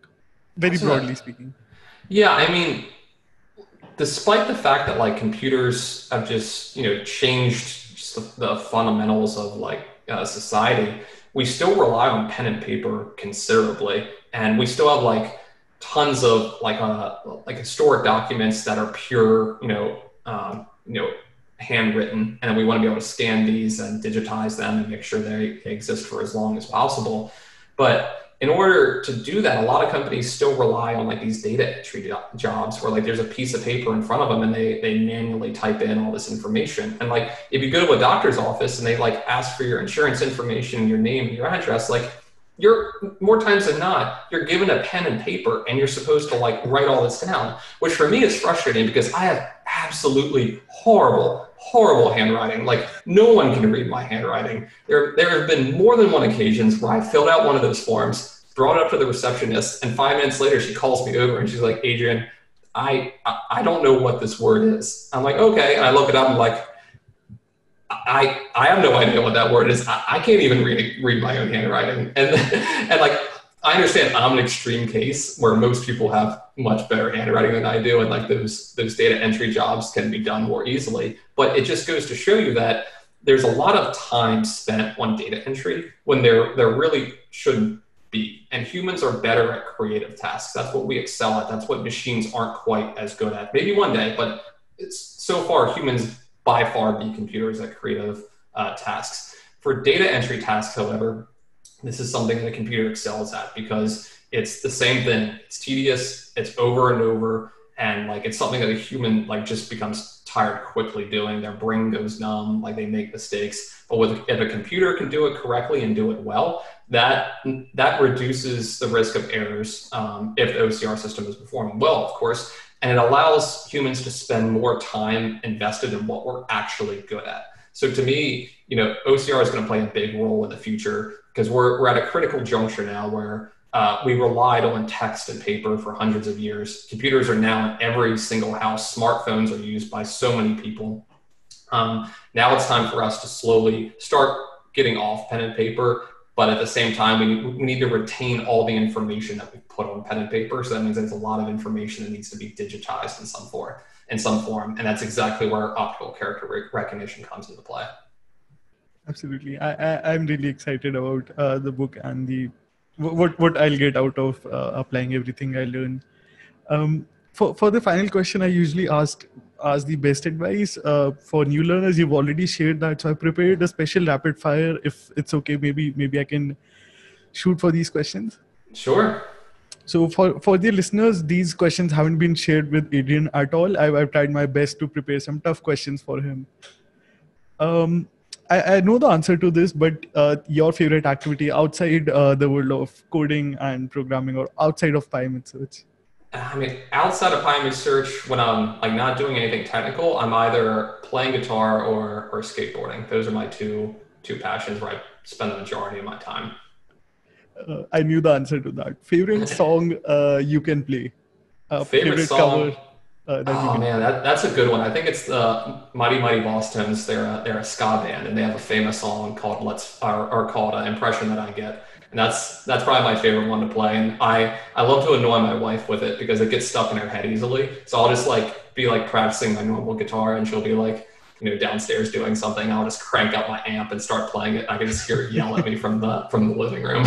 Very broadly speaking. Yeah, I mean, despite the fact that like computers have just changed just the fundamentals of like society, we still rely on pen and paper considerably, and we still have like tons of like historic documents that are pure handwritten, and we want to be able to scan these and digitize them and make sure they exist for as long as possible. But in order to do that, a lot of companies still rely on like these data entry jobs where like there's a piece of paper in front of them and they manually type in all this information. And like if you go to a doctor's office and they like ask for your insurance information, your name, and your address, like you're more times than not, you're given a pen and paper and you're supposed to like write all this down, which for me is frustrating because I have absolutely horrible handwriting. Like no one can read my handwriting. There have been more than one occasions where I filled out one of those forms, brought it up to the receptionist, and 5 minutes later she calls me over and she's like, Adrian, I don't know what this word is. I'm like, okay. And I look it up and I'm like, I have no idea what that word is. I can't even read my own handwriting. And like, I understand I'm an extreme case where most people have much better handwriting than I do. And like those data entry jobs can be done more easily, but it just goes to show you that there's a lot of time spent on data entry when there really shouldn't be. And humans are better at creative tasks. That's what we excel at. That's what machines aren't quite as good at. Maybe one day, but so far humans by far beat computers at creative tasks. For data entry tasks, however, this is something that a computer excels at because it's the same thing. It's tedious, it's over and over, and like it's something that a human like just becomes tired quickly doing. Their brain goes numb, like they make mistakes. But if a computer can do it correctly and do it well, that reduces the risk of errors if the OCR system is performing well, of course. And it allows humans to spend more time invested in what we're actually good at. So to me, OCR is going to play a big role in the future because we're at a critical juncture now where we relied on text and paper for hundreds of years. Computers are now in every single house. Smartphones are used by so many people. Now it's time for us to slowly start getting off pen and paper. But at the same time, we need to retain all the information that we put on pen and paper. So that means there's a lot of information that needs to be digitized in some form. And that's exactly where optical character recognition comes into play. Absolutely. I'm really excited about the book and what I'll get out of applying everything I learned. For the final question, I usually ask the best advice for new learners. You've already shared that, so I prepared a special rapid fire. If it's okay, maybe I can shoot for these questions. Sure. So for the listeners, these questions haven't been shared with Adrian at all. I've tried my best to prepare some tough questions for him. I know the answer to this, but your favorite activity outside the world of coding and programming, or outside of PyImageSearch? I mean, outside of PyImageSearch, when I'm like not doing anything technical, I'm either playing guitar or skateboarding. Those are my two passions where I spend the majority of my time. I knew the answer to that. Favorite song you can play? Favorite song? Cover Oh man, that's a good one. I think it's the Mighty Mighty Bosstones. They're a ska band, and they have a famous song called called "Impression That I Get." And that's probably my favorite one to play. And I love to annoy my wife with it because it gets stuck in her head easily. So I'll just like be like practicing my normal guitar and she'll be like, downstairs doing something. I'll just crank up my amp and start playing it. I can just hear her yell at me from the living room.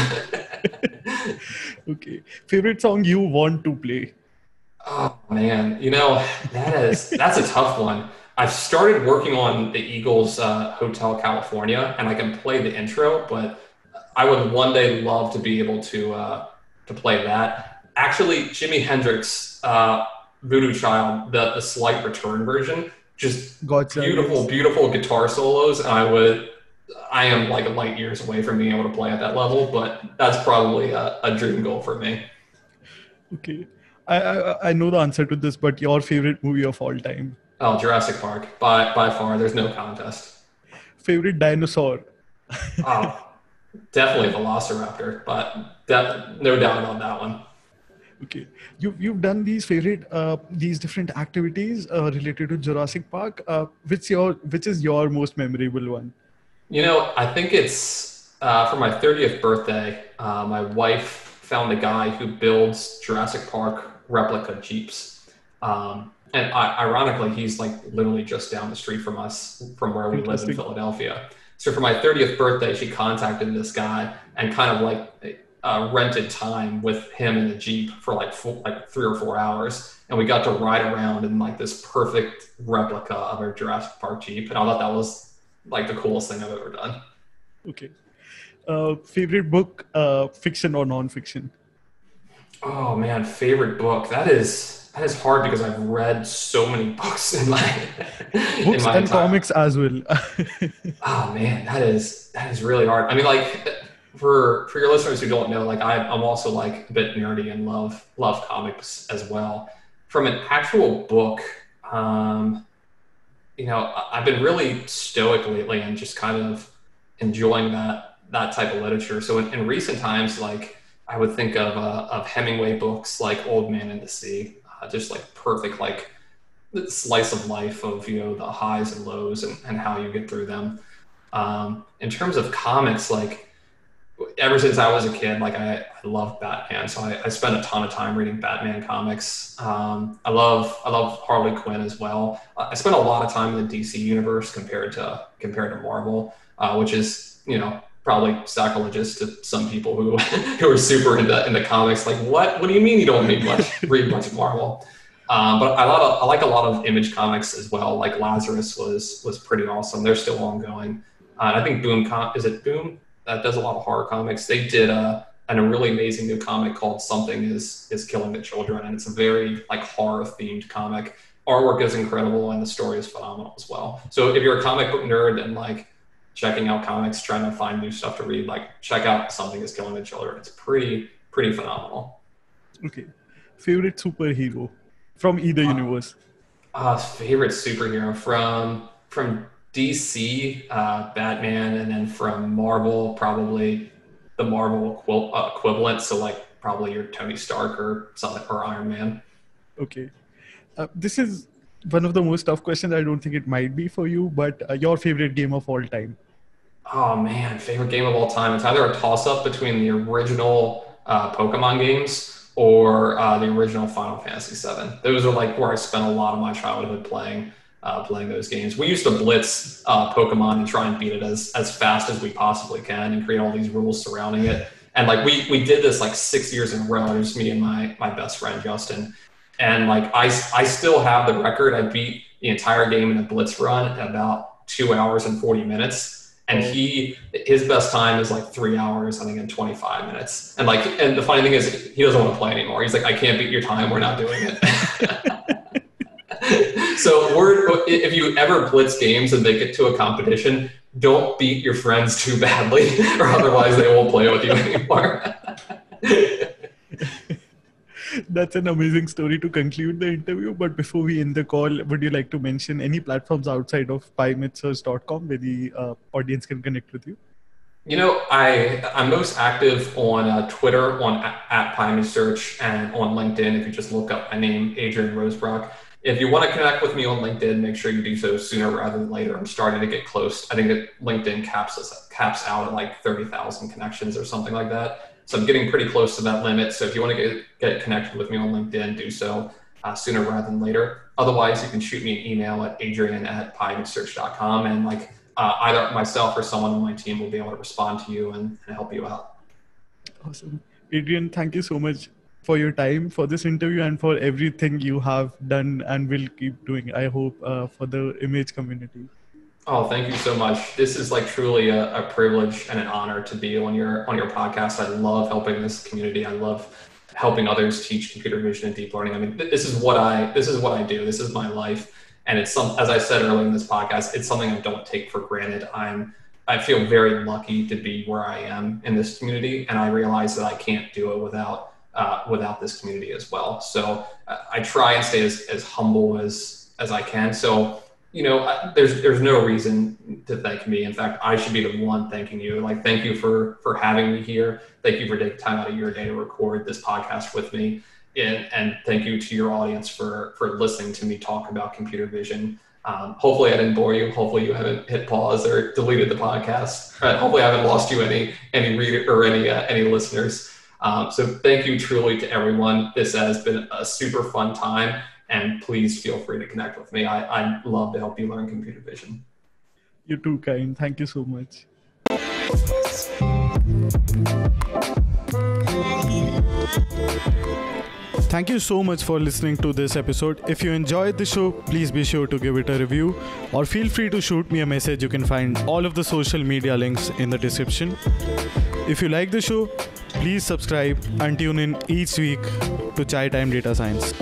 Okay. Favorite song you want to play? Oh man, that's a tough one. I've started working on the Eagles Hotel California and I can play the intro, but I would one day love to be able to play that. Actually, Jimi Hendrix, Voodoo Child, the Slight Return version, just beautiful guitar solos. And I am like light years away from being able to play at that level, but that's probably a dream goal for me. Okay. I know the answer to this, but your favorite movie of all time? Oh, Jurassic Park. By far, there's no contest. Favorite dinosaur? Oh, definitely Velociraptor, but no doubt about that one. Okay, you've done these different activities related to Jurassic Park. Which is your most memorable one? I think it's for my 30th birthday. My wife found a guy who builds Jurassic Park replica Jeeps. And ironically, he's like literally just down the street from us, from where we live in Interesting. Philadelphia. So for my 30th birthday, she contacted this guy and kind of like rented time with him in the Jeep for like 3 or 4 hours. And we got to ride around in like this perfect replica of our Jurassic Park Jeep. And I thought that was like the coolest thing I've ever done. Okay. Favorite book, fiction or non-fiction? Oh man, favorite book. That is hard because I've read so many books in my in Books my and entire. comics as well. Oh man, that is really hard. I mean, like for your listeners who don't know, like I'm also like a bit nerdy and love comics as well. From an actual book, um, I've been really stoic lately and just kind of enjoying that type of literature. So in recent times, like I would think of Hemingway books like Old Man and the Sea, just like perfect like slice of life of the highs and lows and how you get through them. In terms of comics, like ever since I was a kid, like I love Batman, so I spent a ton of time reading Batman comics. I love Harley Quinn as well. I spent a lot of time in the DC universe compared to Marvel, which is probably sacrilegious to some people who who are super into comics. Like what do you mean you don't read much Marvel? But I like a lot of Image comics as well. Like Lazarus was pretty awesome. They're still ongoing. I think is it Boom? That does a lot of horror comics. They did a really amazing new comic called Something is Killing the Children, and it's a very like horror themed comic. Artwork is incredible and the story is phenomenal as well. So if you're a comic book nerd and like checking out comics, trying to find new stuff to read, like check out Something is Killing the Children. It's pretty phenomenal. Okay. Favorite superhero from either universe? Favorite superhero from DC, Batman, and then from Marvel, probably the Marvel equivalent. So like probably your Tony Stark or something or Iron Man. Okay. This is one of the most tough questions. I don't think it might be for you, but your favorite game of all time? Oh man, favorite game of all time. It's either a toss-up between the original Pokemon games or the original Final Fantasy VII. Those are like where I spent a lot of my childhood playing those games. We used to blitz Pokemon and try and beat it as fast as we possibly can and create all these rules surrounding it. And like we did this like 6 years in a row. It was me and my best friend Justin. And like I still have the record. I beat the entire game in a blitz run in about 2 hours and 40 minutes. And his best time is like 3 hours, I think, in 25 minutes. And the funny thing is, he doesn't want to play anymore. He's like, I can't beat your time. We're not doing it. So if you ever blitz games and make it to a competition, don't beat your friends too badly, or otherwise they won't play with you anymore. That's an amazing story to conclude the interview. But before we end the call, would you like to mention any platforms outside of PyImageSearch.com where the audience can connect with you? I'm most active on Twitter at PyImageSearch and on LinkedIn. If you just look up my name, Adrian Rosebrock. If you want to connect with me on LinkedIn, make sure you do so sooner rather than later. I'm starting to get close. I think that LinkedIn caps out at like 30,000 connections or something like that. So I'm getting pretty close to that limit. So if you want to get connected with me on LinkedIn, do so sooner rather than later. Otherwise, you can shoot me an email at adrian@pyimagesearch.com, and like either myself or someone on my team will be able to respond to you and help you out. Awesome. Adrian, thank you so much for your time, for this interview, and for everything you have done and will keep doing, I hope, for the image community. Oh, thank you so much. This is like truly a privilege and an honor to be on your podcast. I love helping this community. I love helping others teach computer vision and deep learning. I mean, this is what I do. This is my life. And it's as I said earlier in this podcast, it's something I don't take for granted. I feel very lucky to be where I am in this community. And I realize that I can't do it without this community as well. So I try and stay as humble as I can. So, there's no reason to thank me. In fact, I should be the one thanking you. Like, thank you for having me here. Thank you for taking time out of your day to record this podcast with me. and thank you to your audience for listening to me talk about computer vision. Hopefully I didn't bore you. Hopefully you haven't hit pause or deleted the podcast. Hopefully I haven't lost you any reader or any listeners. So thank you truly to everyone. This has been a super fun time, and please feel free to connect with me. I'd love to help you learn computer vision. You're too kind. Thank you so much. Thank you so much for listening to this episode. If you enjoyed the show, please be sure to give it a review or feel free to shoot me a message. You can find all of the social media links in the description. If you like the show, please subscribe and tune in each week to Chai Time Data Science.